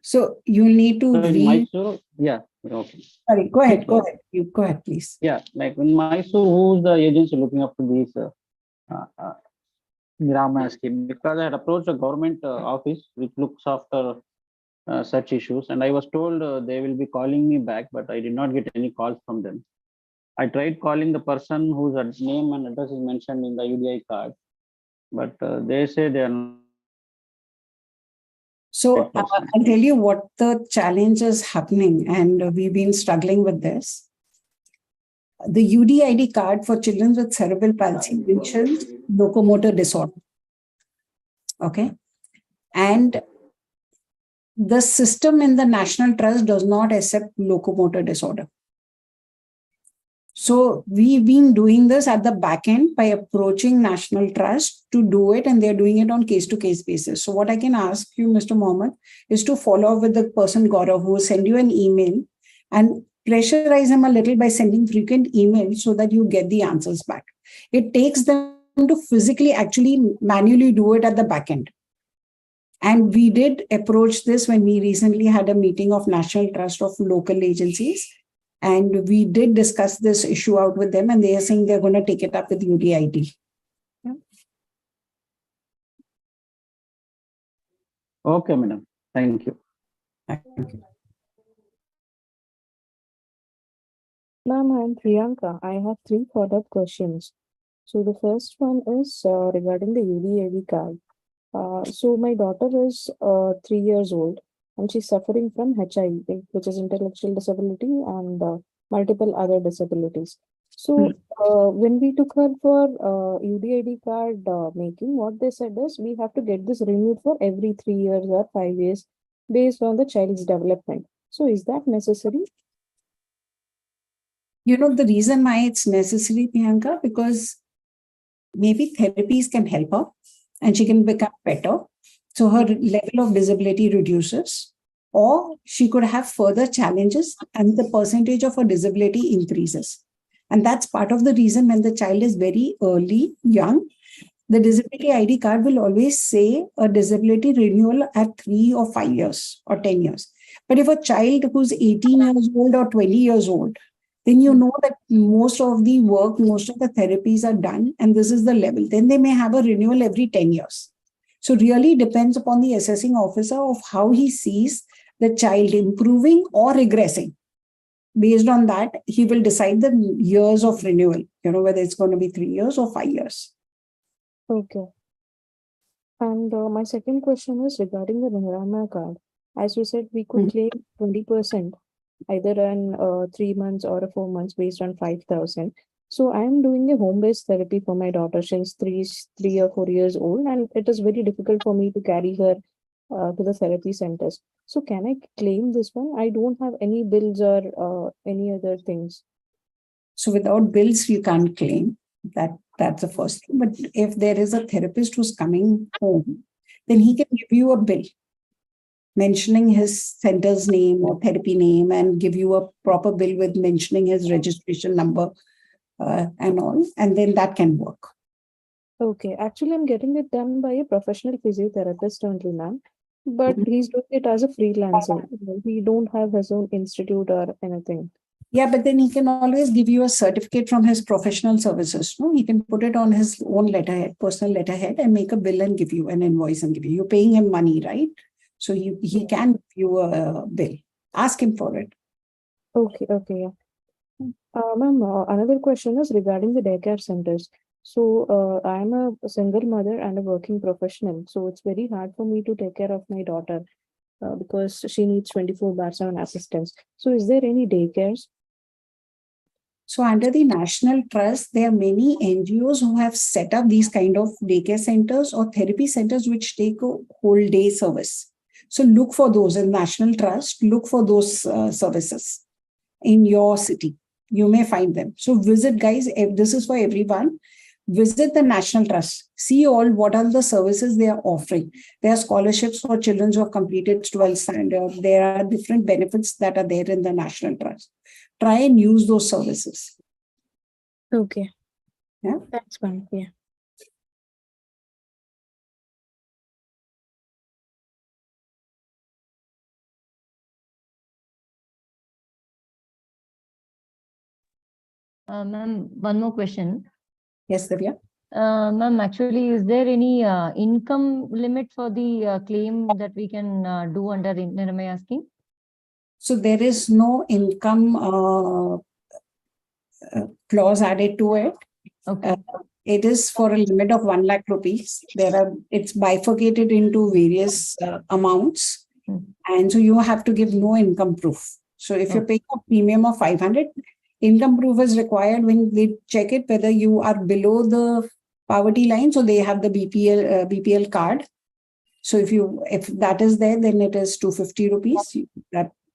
So you need to Mysore, yeah. Okay. Sorry, go ahead. Go ahead. You go ahead, please. Yeah, like in Mysore, who's the agency looking after these Niramaya scheme? Because I had approached a government office which looks after such issues, and I was told they will be calling me back, but I did not get any calls from them. I tried calling the person whose name and address is mentioned in the UDI card, but they say they are not. So I'll tell you what the challenge is happening, and we've been struggling with this. The UDID card for children with cerebral palsy mentions locomotor disorder. Okay. And the system in the National Trust does not accept locomotor disorder. So we've been doing this at the back end by approaching National Trust to do it, and they're doing it on case-to-case basis. So what I can ask you, Mr. Mohammed, is to follow up with the person, Gaurav, who will send you an email and pressurize him a little by sending frequent emails so that you get the answers back. It takes them to physically actually manually do it at the back end. And we did approach this when we recently had a meeting of National Trust of local agencies. And we did discuss this issue out with them, and they are saying they're going to take it up with UDID. Yeah. Okay, madam. Thank you. Thank you. Ma'am, I'm Priyanka. I have 3 follow-up questions. So the first one is regarding the UDID card. So my daughter is 3 years old and she's suffering from HIV, which is intellectual disability and multiple other disabilities. So when we took her for UDID card making, what they said is we have to get this renewed for every 3 years or 5 years based on the child's development. So is that necessary? You know, the reason why it's necessary, Priyanka, because maybe therapies can help her and she can become better. So her level of disability reduces, or she could have further challenges and the percentage of her disability increases. And that's part of the reason when the child is very early, young, the disability ID card will always say a disability renewal at 3 or 5 years or 10 years. But if a child who's 18 years old or 20 years old, then you know that most of the work, most of the therapies are done, and this is the level. Then they may have a renewal every 10 years. So really depends upon the assessing officer of how he sees the child improving or regressing. Based on that, he will decide the years of renewal, whether it's going to be 3 years or 5 years. Okay. And my second question is regarding the Niramaya card. As you said, we could claim 20% either in 3 months or 4 months based on 5,000. So I am doing a home-based therapy for my daughter. She's three or 4 years old, and it is very difficult for me to carry her to the therapy centers. So can I claim this one? I don't have any bills or any other things. So without bills, you can't claim. That's the first thing. But if there is a therapist who's coming home, then he can give you a bill mentioning his center's name or therapy name and give you a proper bill with mentioning his registration number and all. And then that can work. Okay. Actually, I'm getting it done by a professional physiotherapist only, ma'am. But he's doing it as a freelancer. He don't have his own institute or anything. Yeah, but then he can always give you a certificate from his professional services. No, he can put it on his own letterhead, personal letterhead, and make a bill and give you an invoice and give you. You're paying him money, right? So he can give you a bill. Ask him for it. Okay, yeah. Ma'am, another question is regarding the daycare centers. So I'm a single mother and a working professional. So it's very hard for me to take care of my daughter because she needs 24/7 assistance. So is there any daycares? So under the National Trust, there are many NGOs who have set up these kind of daycare centers or therapy centers which take a whole day service. So look for those in National Trust, look for those services in your city. You may find them. So visit, guys, if this is for everyone. Visit the National Trust. See all what are the services they are offering. There are scholarships for children who have completed 12th standard. There are different benefits that are there in the National Trust. Try and use those services. Okay. Yeah. That's fine. Yeah. Ma'am, one more question. Yes, Divya. Ma'am, actually, is there any income limit for the claim that we can do under Niramaya scheme? So there is no income clause added to it. Okay. It is for a limit of 1 lakh rupees. It's bifurcated into various amounts. And so you have to give no income proof. So if you're paying a premium of 500, income proof is required when they check it, whether you are below the poverty line. So they have the BPL card. So if that is there, then it is 250 rupees.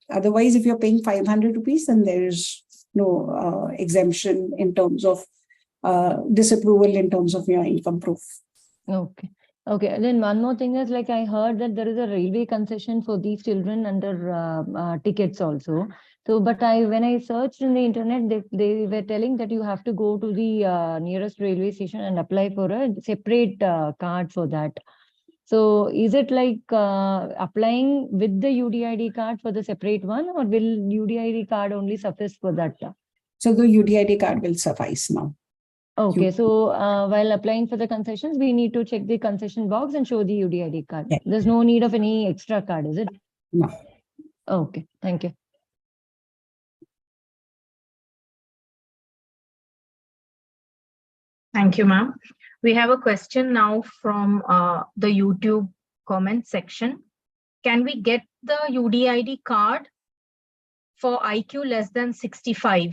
Otherwise, if you're paying 500 rupees, then there is no exemption in terms of disapproval in terms of your income proof. Okay. Then one more thing is, like, I heard that there is a railway concession for these children under tickets also. So, but when I searched in the internet, they were telling that you have to go to the nearest railway station and apply for a separate card for that. So is it like applying with the UDID card for the separate one, or will UDID card only suffice for that? So the UDID card will suffice now. Okay, so while applying for the concessions, we need to check the concession box and show the UDID card. Yeah. There's no need of any extra card, is it? No. Okay, thank you. Thank you, ma'am. We have a question now from the YouTube comment section. Can we get the UDID card for IQ less than 65?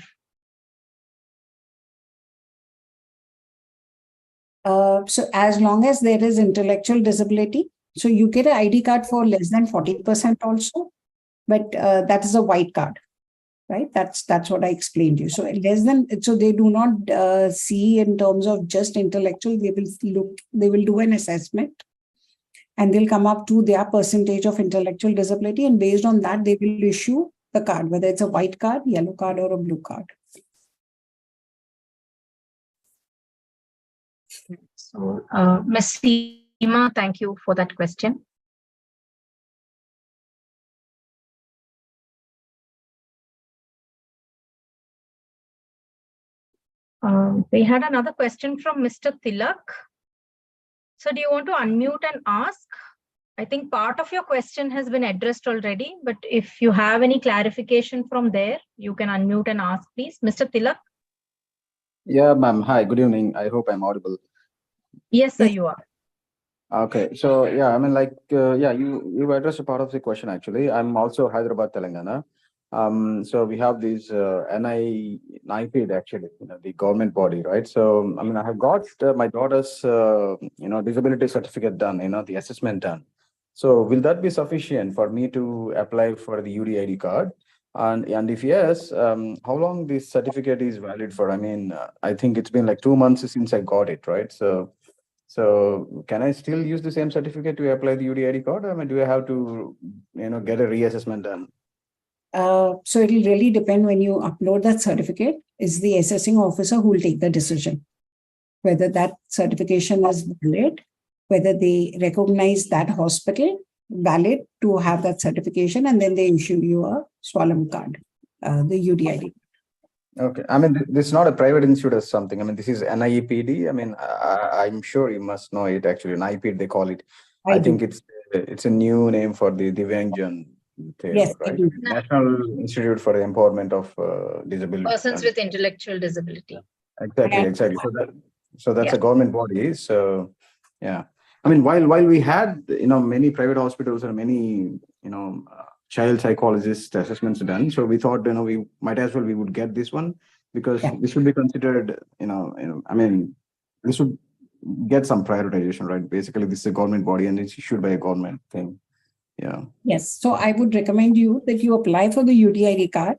So as long as there is intellectual disability, so you get an ID card for less than 40% also, but that is a white card, right? That's what I explained to you. So less than, so they do not see in terms of just intellectual. They will do an assessment, and they'll come up to their percentage of intellectual disability, and based on that, they will issue the card, whether it's a white card, yellow card, or a blue card. So, Ms. Seema, thank you for that question. We had another question from Mr. Tilak. So do you want to unmute and ask? I think part of your question has been addressed already, but if you have any clarification from there, you can unmute and ask, please. Mr. Tilak? Yeah, ma'am. Hi, good evening. I hope I'm audible. Yes, sir, you are. Okay, so yeah, I mean, like, yeah, you addressed a part of the question actually. I'm also Hyderabad, Telangana. So we have these NIPID actually, the government body, right? So I mean, I have got my daughter's disability certificate done, the assessment done. So will that be sufficient for me to apply for the UDID card? And if yes, how long this certificate is valid for? I mean, I think it's been like 2 months since I got it, right? So can I still use the same certificate to apply the UDID card? I mean, do I have to, get a reassessment done? So it will really depend when you upload that certificate. It's the assessing officer who will take the decision whether that certification is valid, whether they recognize that hospital valid to have that certification, and then they issue you a Swalam card, the UDID. Okay. I mean, this is not a private institute or something. I mean, this is NIPD. I mean, I'm sure you must know it actually. NIPD, they call it. I think it's a new name for the Divyangjan. Yes, right? National Institute for the Empowerment of Disability. Persons with intellectual disability. Exactly. So that's a government body. So yeah. I mean, while we had many private hospitals and many child psychologist assessments done, so we thought we might as well we would get this one because this should be considered I mean this should get some prioritization, right? Basically, this is a government body and it's issued by a government thing. Yeah. Yes. So I would recommend you that you apply for the UDID card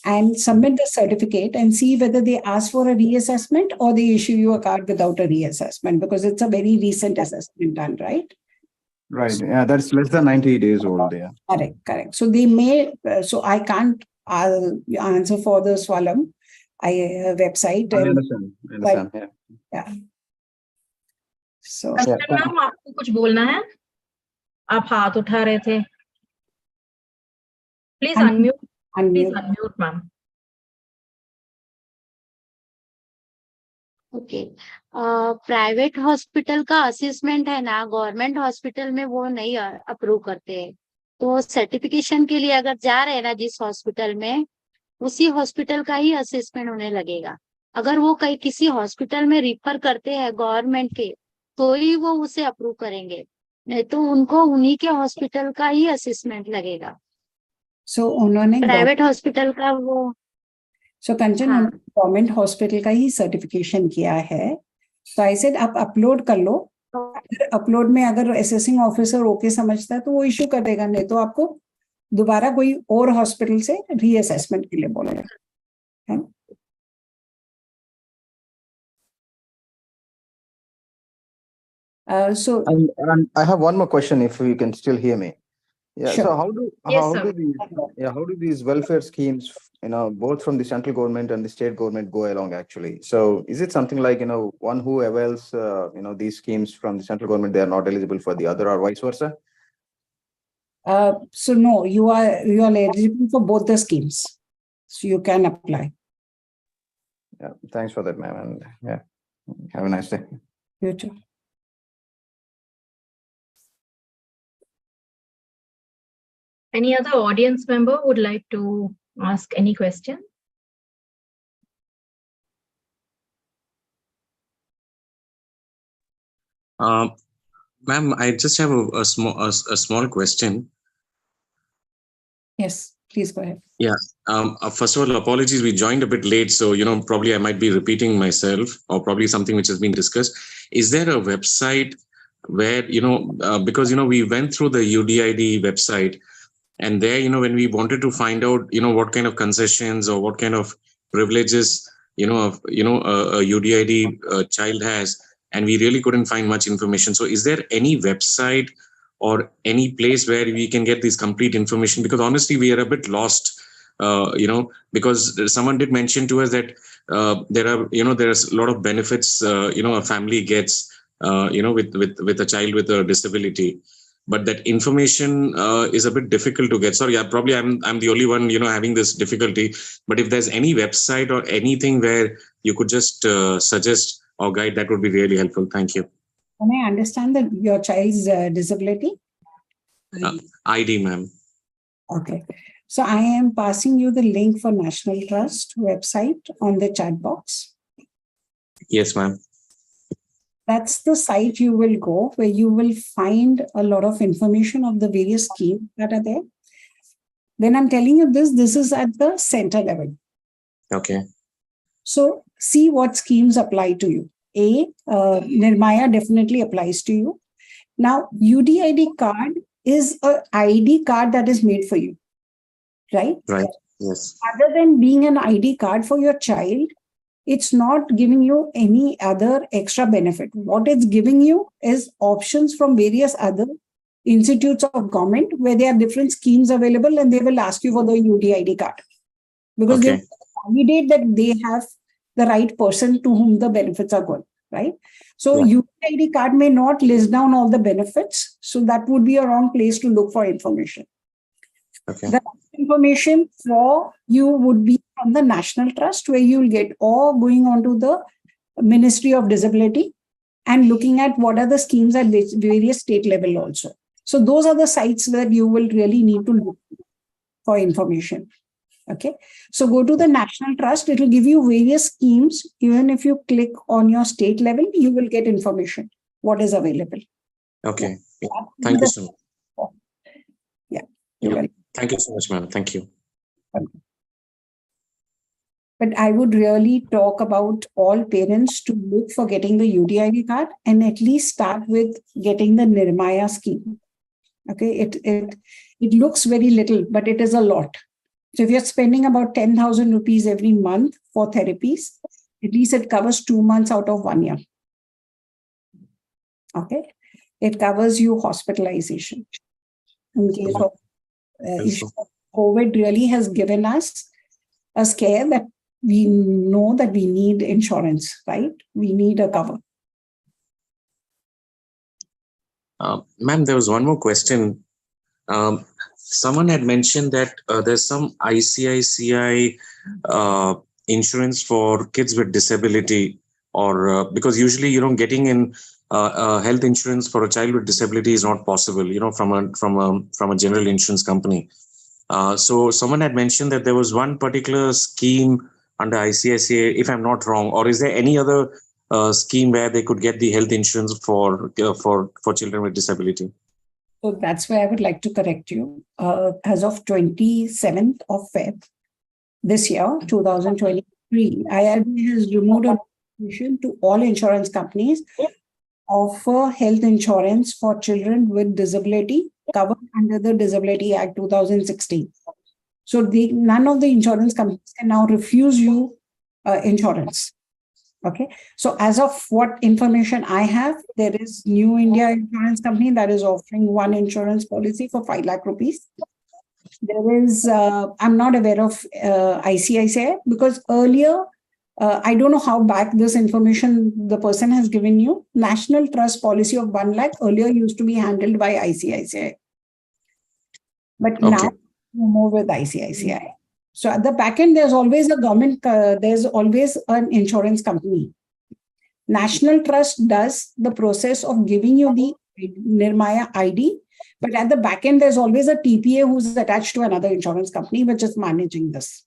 and submit the certificate and see whether they ask for a reassessment or they issue you a card without a reassessment, because it's a very recent assessment done, right? Right. Yeah, that's less than 90 days old. Yeah. Correct. So they may, so I can't answer for the Swalam website. I understand. But, yeah. So. Ma'am आपको कुछ बोलना है? आप हाथ उठा रहे थे. Please unmute. Please unmute, ma'am. Okay. Private hospital का असेसमेंट है ना, गवर्नमेंट हॉस्पिटल में वो नहीं अप्रूव करते हैं. तो सर्टिफिकेशन के लिए अगर जा रहे हैं ना जिस हॉस्पिटल में, उसी हॉस्पिटल का ही असेसमेंट होने लगेगा. अगर वो कहीं किसी हॉस्पिटल में रिफर करते हैं गवर्नमेंट के, तो ही वो उसे अप्रूव करेंगे, नहीं तो उनको उन्हीं के हॉस्पिटल का ही असेसमेंट लगेगा. सो उन्होंने प्राइवेट हॉस्पिटल का वो कंचन गवर्नमेंट हॉस्पिटल का ही सर्टिफिकेशन किया है. तो आई सेड आप अपलोड कर लो. अगर अपलोड में अगर असेसिंग ऑफिसर ओके समझता है तो वो इशू कर देगा, नहीं तो आपको दोबारा कोई और हॉस्पिटल से रीअसेसमेंट के लिए बोलेगा. So and I have one more question if you can still hear me. Yeah. Sure. So how do these welfare schemes, both from the central government and the state government go along actually? So is it something like, one who avails, these schemes from the central government, they are not eligible for the other, or vice versa? So no, you are eligible for both the schemes. So you can apply. Yeah. Thanks for that, ma'am. And yeah, have a nice day. You too. Any other audience member would like to ask any question? Ma'am, I just have a small question. Yes, please go ahead. Yeah. First of all, apologies. We joined a bit late, so probably I might be repeating myself, or probably something which has been discussed. Is there a website where because we went through the UDID website, and there when we wanted to find out what kind of concessions or what kind of privileges a UDID child has, and we really couldn't find much information. So is there any website or any place where we can get this complete information? Because honestly, we are a bit lost, because someone did mention to us that there's a lot of benefits a family gets with a child with a disability, but that information is a bit difficult to get. Sorry, probably I'm the only one having this difficulty. But if there's any website or anything where you could just suggest or guide, that would be really helpful. Thank you. Can I understand that your child's disability? ID, ma'am. Okay. So I am passing you the link for National Trust website on the chat box. Yes, ma'am. That's the site you will go, where you will find a lot of information of the various schemes that are there. When I'm telling you this is at the center level. Okay. So see what schemes apply to you. Niramaya definitely applies to you. Now, UDID card is an ID card that is made for you, right? Right. Yes. Other than being an ID card for your child, it's not giving you any other extra benefit. What it's giving you is options from various other institutes of government where there are different schemes available, and they will ask you for the UDID card because they validate that they have the right person to whom the benefits are going, right? So UDID card may not list down all the benefits. So that would be a wrong place to look for information. Okay. The information for you would be from the National Trust, where you'll get, or going on to the Ministry of Disability and looking at what are the schemes at various state level also. So those are the sites where you will really need to look for information. Okay. So go to the National Trust. It will give you various schemes. Even if you click on your state level, you will get information, what is available. Okay. Yeah. Thank you so much. Yeah. Thank you so much, ma'am. Thank you. But I would really talk about all parents to look for getting the UDID card and at least start with getting the Niramaya scheme. Okay, it looks very little, but it is a lot. So if you're spending about 10,000 rupees every month for therapies, at least it covers 2 months out of 1 year. Okay, it covers you hospitalization in case of COVID. Really has given us a scare that we know that we need insurance, right? We need a cover. Ma'am, there was one more question. Someone had mentioned that there's some ICICI insurance for kids with disability, or because usually getting in health insurance for a child with disability is not possible, from a general insurance company. So someone had mentioned that there was one particular scheme under ICICI, if I'm not wrong, or is there any other scheme where they could get the health insurance for children with disability? So that's where I would like to correct you. As of 27th of Feb this year, 2023, IRB has removed a notification to all insurance companies offer health insurance for children with disability covered under the Disability Act 2016. So none of the insurance companies can now refuse you insurance. Okay. So as of what information I have, there is New India Insurance Company that is offering one insurance policy for 5 lakh rupees. There is, I'm not aware of ICICI because earlier, I don't know how back this information the person has given you. National Trust policy of 1 lakh earlier used to be handled by ICICI. But now we move with ICICI. So at the back end, there's always a government, there's always an insurance company. National Trust does the process of giving you the Niramaya ID, but at the back end, there's always a TPA who's attached to another insurance company, which is managing this.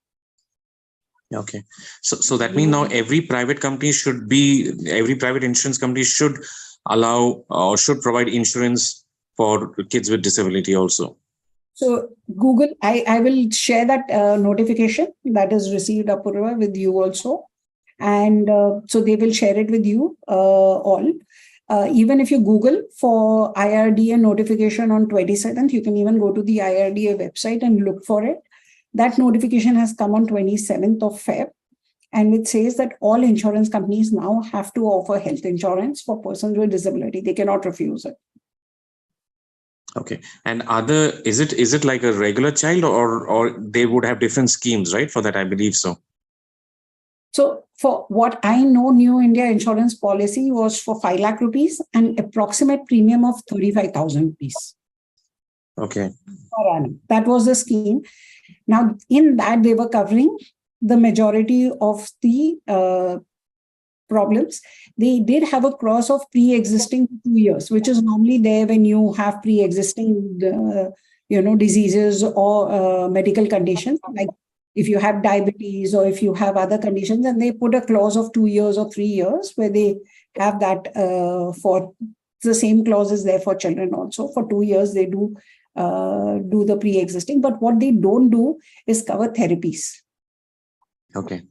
Okay. So that means now every private insurance company should allow or should provide insurance for kids with disability also? So Google, I will share that notification that is received, Apurva, with you also. And so they will share it with you all. Even if you Google for IRDA notification on 27th, you can even go to the IRDA website and look for it. That notification has come on 27th of Feb. And it says that all insurance companies now have to offer health insurance for persons with disability. They cannot refuse it. Okay. And is it like a regular child, or they would have different schemes, right? For that, I believe so. So for what I know, New India insurance policy was for 5 lakh rupees and approximate premium of 35,000 rupees. Okay. Per annum. That was the scheme. Now, in that, they were covering the majority of the problems. They did have a clause of pre-existing 2 years, which is normally there when you have pre-existing, diseases or medical conditions, like if you have diabetes or if you have other conditions, and they put a clause of 2 years or 3 years where they have that for the same clause is there for children also. For 2 years, they do the pre-existing, but what they don't do is cover therapies. Okay.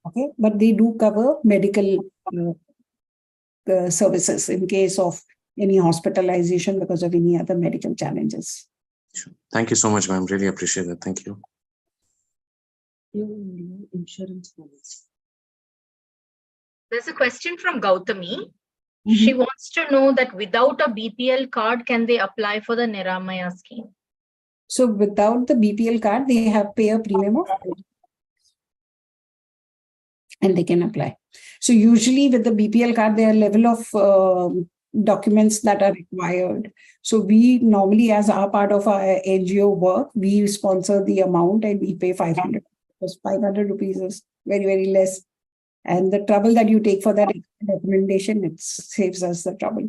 Okay, but they do cover medical services in case of any hospitalization because of any other medical challenges. Sure. Thank you so much, ma'am. Really appreciate that. Thank you. Insurance policy. There's a question from Gautami. She wants to know that without a BPL card, can they apply for the Niramaya scheme? So without the BPL card, they have pay a premium of and they can apply. So usually with the BPL card, there are level of documents that are required. So we normally, as our part of our NGO work, we sponsor the amount and we pay 500. Because 500 rupees is very, very less. And the trouble that you take for that recommendation, it saves us the trouble.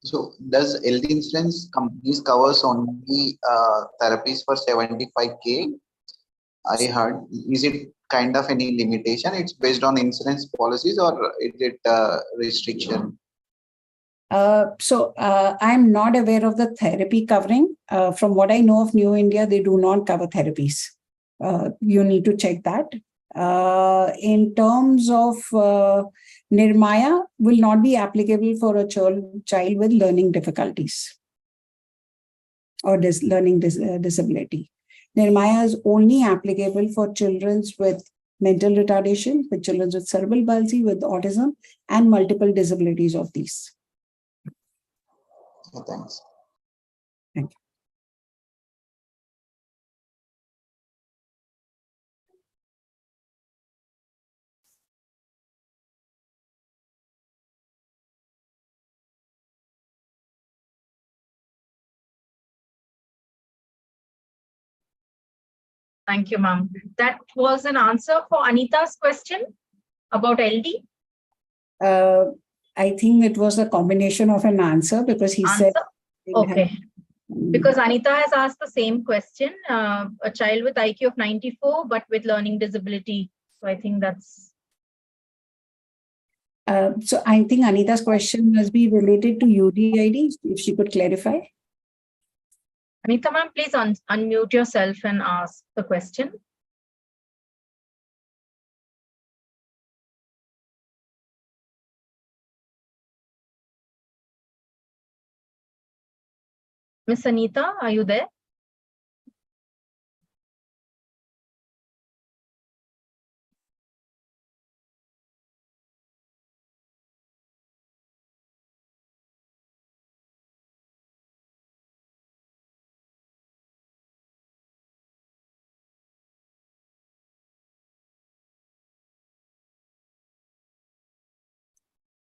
So does health insurance companies covers only therapies for 75K? I heard. Is it kind of any limitation? It's based on insurance policies, or is it restriction? I'm not aware of the therapy covering. From what I know of New India, they do not cover therapies. You need to check that. In terms of Niramaya, will not be applicable for a child with learning difficulties or learning disability. Niramaya is only applicable for children with mental retardation, with children with cerebral palsy, with autism, and multiple disabilities of these. Okay, thanks. Thank you. Thank you, ma'am. That was an answer for Anita's question about LD. I think it was a combination of an answer because he said. Okay. Because Anita has asked the same question, a child with IQ of 94, but with learning disability. So I think that's. So I think Anita's question must be related to UDID, if she could clarify. Anita ma'am, please unmute yourself and ask the question. Miss Anita, are you there?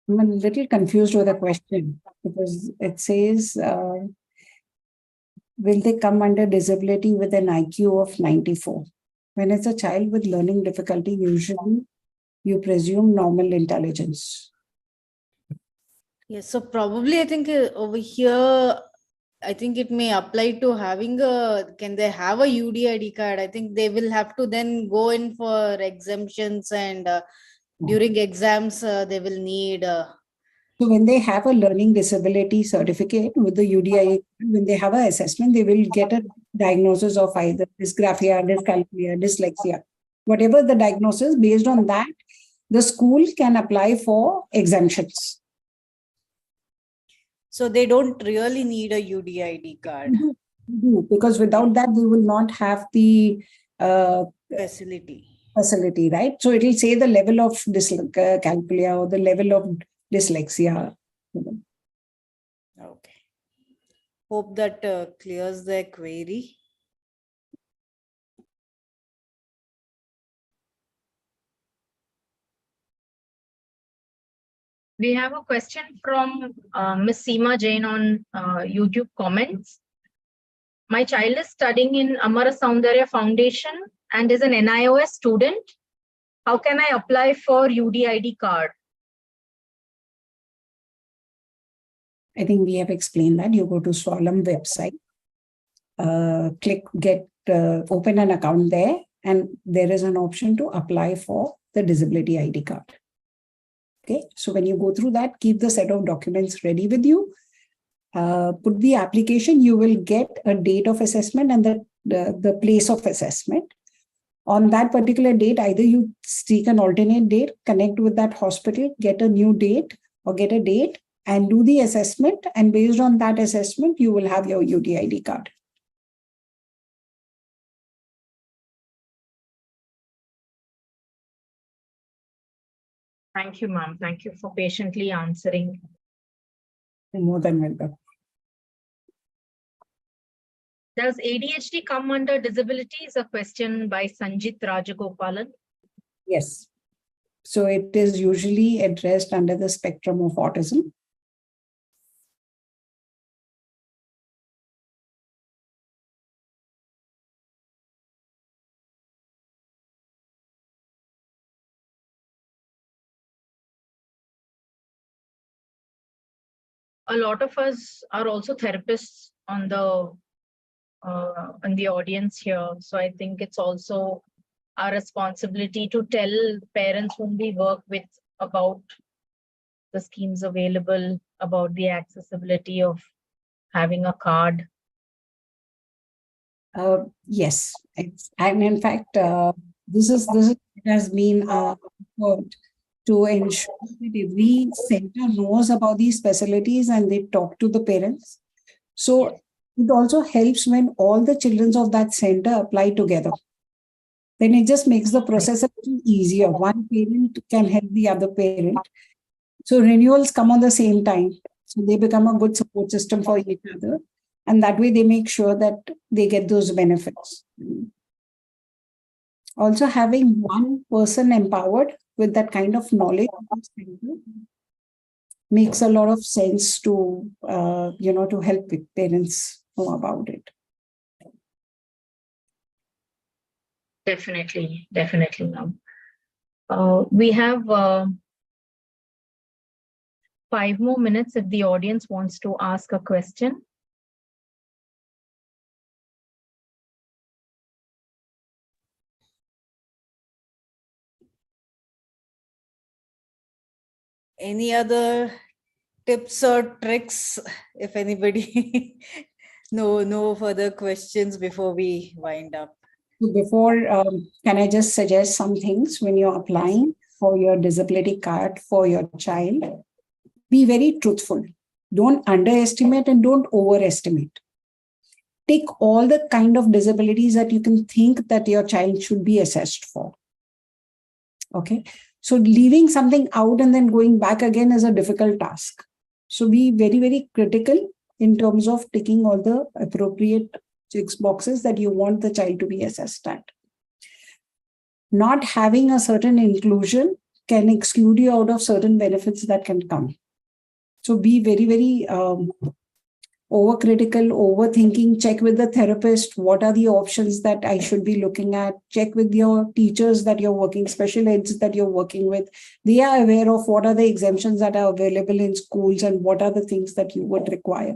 I'm a little confused with the question because it says, will they come under disability with an IQ of 94? When it's a child with learning difficulty, usually you presume normal intelligence. Yes, so probably I think over here, I think it may apply to having can they have a UDID card? I think they will have to then go in for exemptions, and during exams they will need. So when they have a learning disability certificate with the UDI, when they have an assessment, they will get a diagnosis of either dysgraphia, dyscalculia, dyslexia. Whatever the diagnosis, based on that, the school can apply for exemptions. So they don't really need a UDID card. Because without that, they will not have the facility, right? So it will say the level of dyscalculia or the level of dyslexia. Okay. Hope that clears their query. We have a question from Ms. Seema Jain on YouTube comments. My child is studying in Amara Soundarya Foundation and is an NIOS student. How can I apply for UDID card? I think we have explained that. You go to Solemn website, click open an account there, and there is an option to apply for the disability ID card. Okay, so when you go through that, keep the set of documents ready with you. Put the application, you will get a date of assessment and the place of assessment. On that particular date, either you seek an alternate date, connect with that hospital, get a new date or get a date and do the assessment. And based on that assessment, you will have your UDID card. Thank you, ma'am. Thank you for patiently answering. You're more than welcome. Does ADHD come under disability? Is a question by Sanjit Rajagopalan. Yes. So it is usually addressed under the spectrum of autism. A lot of us are also therapists on the in the audience here. So I think it's also our responsibility to tell parents whom we work with about the schemes available, about the accessibility of having a card. Yes, and in fact, this has been effort to ensure that every center knows about these facilities and they talk to the parents. So it also helps when all the children of that center apply together. Then it just makes the process a little easier. One parent can help the other parent. So renewals come on the same time. So they become a good support system for each other. And that way they make sure that they get those benefits. Also having one person empowered with that kind of knowledge makes a lot of sense to, to help parents know about it. Definitely, ma'am. We have 5 more minutes if the audience wants to ask a question. Any other tips or tricks, if anybody? No further questions before we wind up. Before, can I just suggest some things when you're applying for your disability card for your child? Be very truthful. Don't underestimate and don't overestimate. Take all the kind of disabilities that you can think that your child should be assessed for. Okay. So leaving something out and then going back again is a difficult task. So be very, very critical in terms of ticking all the appropriate check boxes that you want the child to be assessed at. Not having a certain inclusion can exclude you out of certain benefits that can come. So be very, very overcritical, overthinking. Check with the therapist. What are the options that I should be looking at? Check with your teachers that you're working, special eds that you're working with. They are aware of what are the exemptions that are available in schools and what are the things that you would require.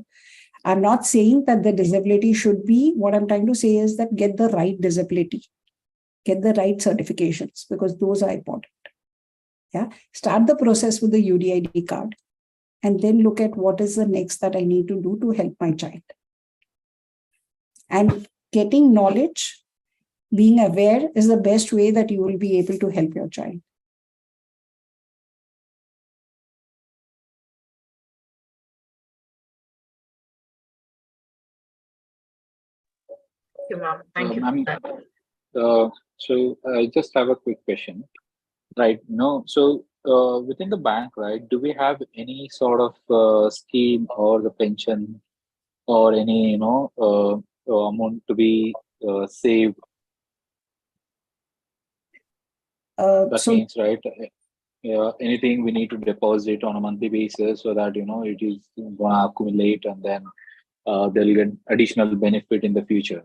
I'm not saying that the disability should be, what I'm trying to say is that get the right disability, get the right certifications, because those are important. Yeah. Start the process with the UDID card and then look at what is the next that I need to do to help my child. And getting knowledge, being aware is the best way that you will be able to help your child. Thank you, ma'am. Thank you. So I just have a quick question, right? So within the bank, right, do we have any sort of scheme or the pension or any, amount to be saved? That means, right, anything we need to deposit on a monthly basis so that, it is going to accumulate and then they'll get additional benefit in the future.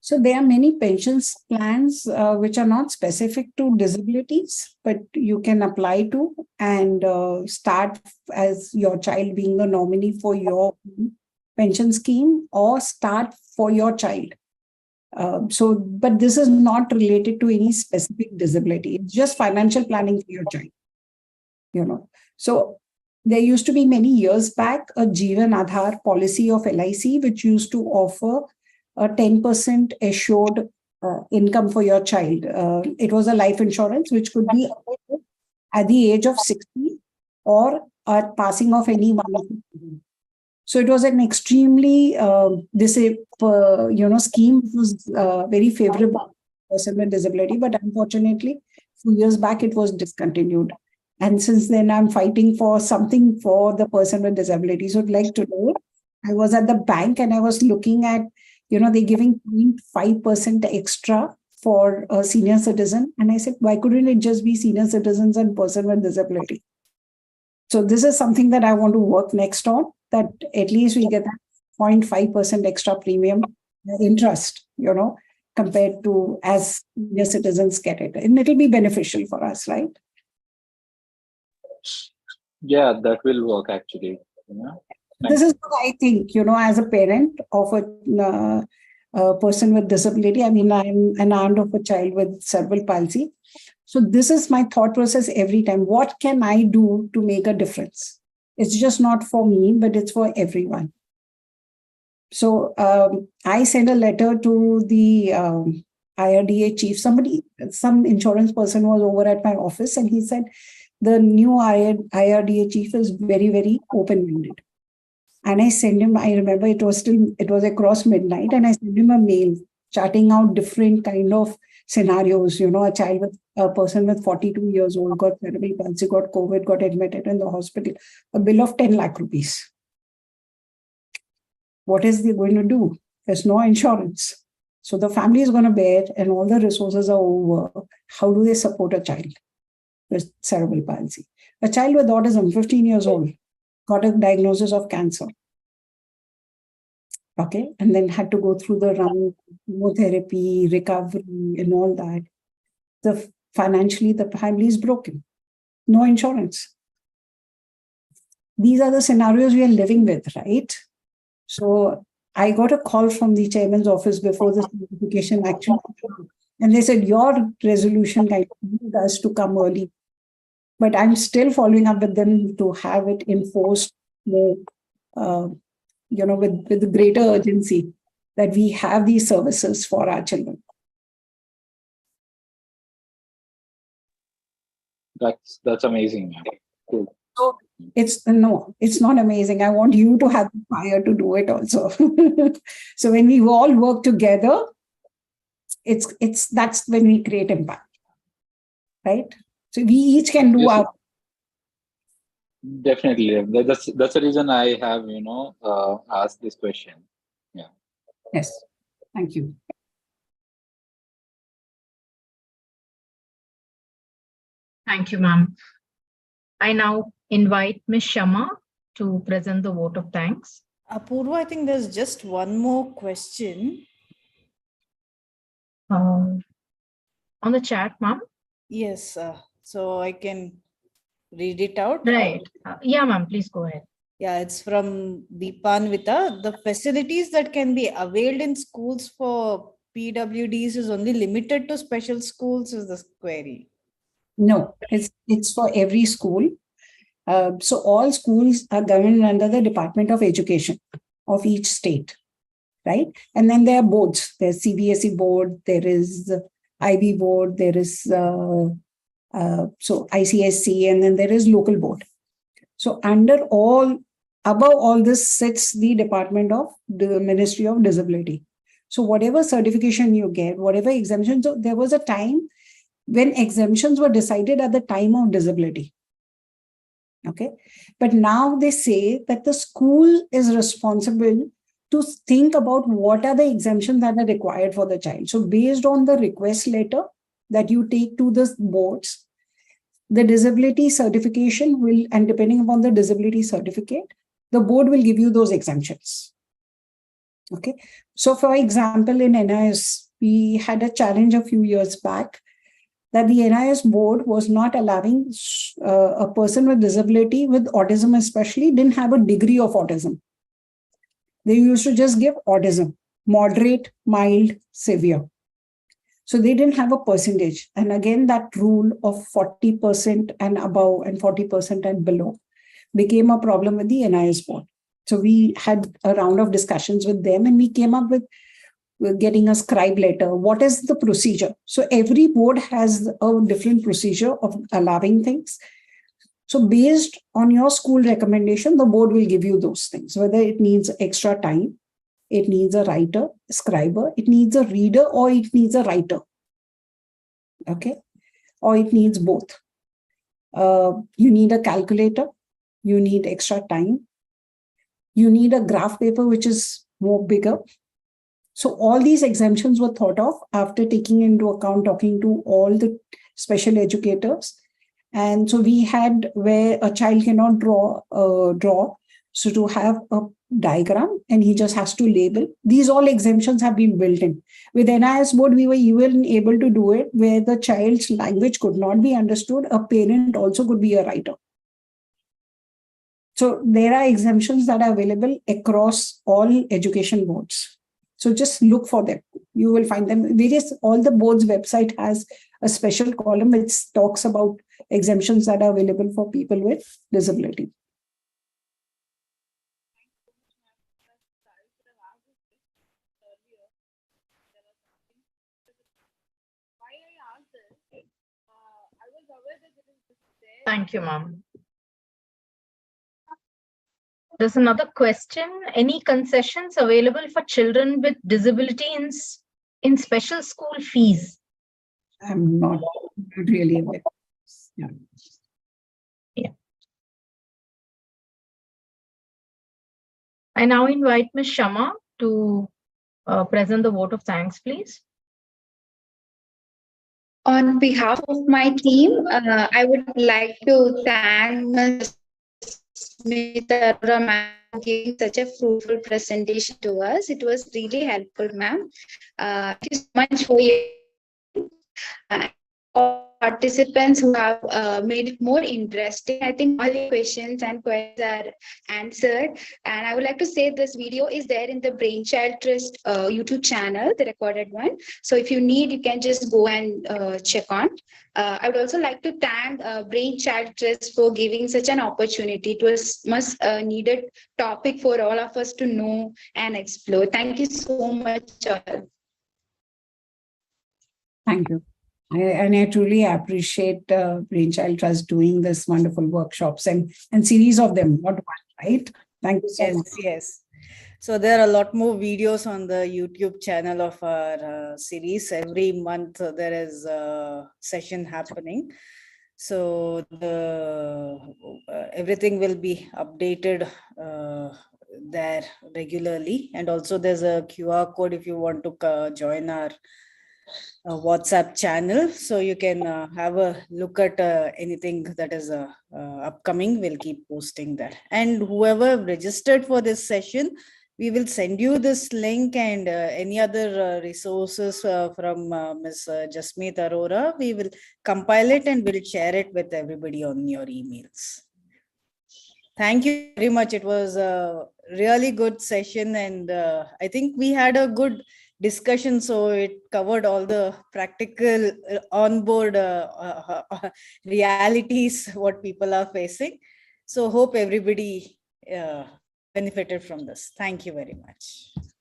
So there are many pensions plans which are not specific to disabilities, but you can apply to and start as your child being a nominee for your pension scheme or start for your child. But this is not related to any specific disability. It's just financial planning for your child. So there used to be many years back a Jeevan Aadhar policy of LIC, which used to offer a 10% assured income for your child. It was a life insurance which could be at the age of 60 or at passing of any one of them. So it was an extremely scheme. It was very favorable for person with disability, but unfortunately, a few years back it was discontinued. And since then, I'm fighting for something for the person with disability. So like today, I was at the bank and I was looking at, they're giving 0.5% extra for a senior citizen. And I said, why couldn't it just be senior citizens and person with disability? So this is something that I want to work next on, that at least we get that 0.5% extra premium interest, compared to as senior citizens get it. And it'll be beneficial for us, right? Yeah, that will work actually. This is what I think, as a parent of a person with disability. I mean, I'm an aunt of a child with cerebral palsy. So this is my thought process every time. What can I do to make a difference? It's just not for me, but it's for everyone. So I sent a letter to the IRDA chief. Some insurance person was over at my office and he said, the new IRDA chief is very, very open-minded. And I sent him, I remember it was across midnight, and I sent him a mail charting out different kind of scenarios. A person with 42 years old got cerebral palsy, got COVID, got admitted in the hospital, a bill of 10 lakh rupees. What is they going to do? There's no insurance. So the family is going to bear and all the resources are over. How do they support a child with cerebral palsy? A child with autism, 15 years old, got a diagnosis of cancer. Okay. And then had to go through the round chemotherapy, recovery, and all that. Financially, the family is broken. No insurance. These are the scenarios we are living with, right? So I got a call from the chairman's office before the certification actually, and they said, your resolution guide us to come early. But I'm still following up with them to have it enforced more, with greater urgency, that we have these services for our children. That's amazing, man. Cool. So it's not amazing. I want you to have the fire to do it also. So when we all work together, that's when we create impact, right? So we each can do our. Definitely, that's the reason I have asked this question. Yeah. Yes. Thank you. Thank you, ma'am. I now invite Ms. Shama to present the vote of thanks. Apurva, I think there's just one more question. On the chat, ma'am? Yes, so I can read it out. Right. Yeah, ma'am, please go ahead. Yeah, it's from Deepanvita. The facilities that can be availed in schools for PWDs is only limited to special schools, is the query. No, it's for every school. So all schools are governed under the Department of Education of each state, right? And then there are boards. There's CBSE board, there is IB board, there is so ICSC, and then there is local board. So above all this sits the Department of the Ministry of Disability. So whatever certification you get, whatever exemptions, so there was a time when exemptions were decided at the time of disability. Okay. But now they say that the school is responsible to think about what are the exemptions that are required for the child. So based on the request letter that you take to the boards, the disability certification will, and depending upon the disability certificate, the board will give you those exemptions. Okay. So for example, in NIS, we had a challenge a few years back that the NIS board was not allowing a person with disability, with autism especially, didn't have a degree of autism. They used to just give autism, moderate, mild, severe. So they didn't have a percentage. And again, that rule of 40% and above and 40% and below became a problem with the NIS board. So we had a round of discussions with them and we came up with getting a scribe letter. What is the procedure? So every board has a different procedure of allowing things. So based on your school recommendation, the board will give you those things, whether it needs extra time, it needs a writer, a scriber, it needs a reader, or it needs a writer. Okay. Or it needs both. You need a calculator, you need extra time, you need a graph paper, which is more bigger. So all these exemptions were thought of after taking into account, talking to all the special educators. And so we had where a child cannot draw. So to have a diagram and he just has to label. These all exemptions have been built in. With NIS board, we were even able to do it where the child's language could not be understood. A parent also could be a writer. So there are exemptions that are available across all education boards. So just look for them. You will find them. All the boards' website has a special column which talks about exemptions that are available for people with disability. Thank you, ma'am. There's another question. Any concessions available for children with disability in special school fees? I'm not really aware. Yeah. I now invite Ms. Shama to present the vote of thanks, please. On behalf of my team, I would like to thank Ms. Smita ma'am for giving such a fruitful presentation to us. It was really helpful, ma'am. Thank you so much for your all participants who have made it more interesting. I think all the questions and queries are answered. And I would like to say this video is there in the Brainchild Trust YouTube channel, the recorded one. So if you need, you can just go and check on. I would also like to thank Brainchild Trust for giving such an opportunity. It was much needed topic for all of us to know and explore. Thank you so much, all. Thank you. I truly appreciate Brainchild Trust doing this wonderful workshops and series of them, not one, right? Thank you so much. Yes. So there are a lot more videos on the YouTube channel of our series. Every month there is a session happening. So everything will be updated there regularly. And also there's a QR code if you want to join our WhatsApp channel, so you can have a look at anything that is upcoming. We'll keep posting that. And whoever registered for this session, we will send you this link and any other resources from Ms. Jasmeet Arora. We will compile it and we'll share it with everybody on your emails. Thank you very much. It was a really good session, and I think we had a good discussion. So it covered all the practical onboard realities what people are facing. So hope everybody benefited from this. Thank you very much.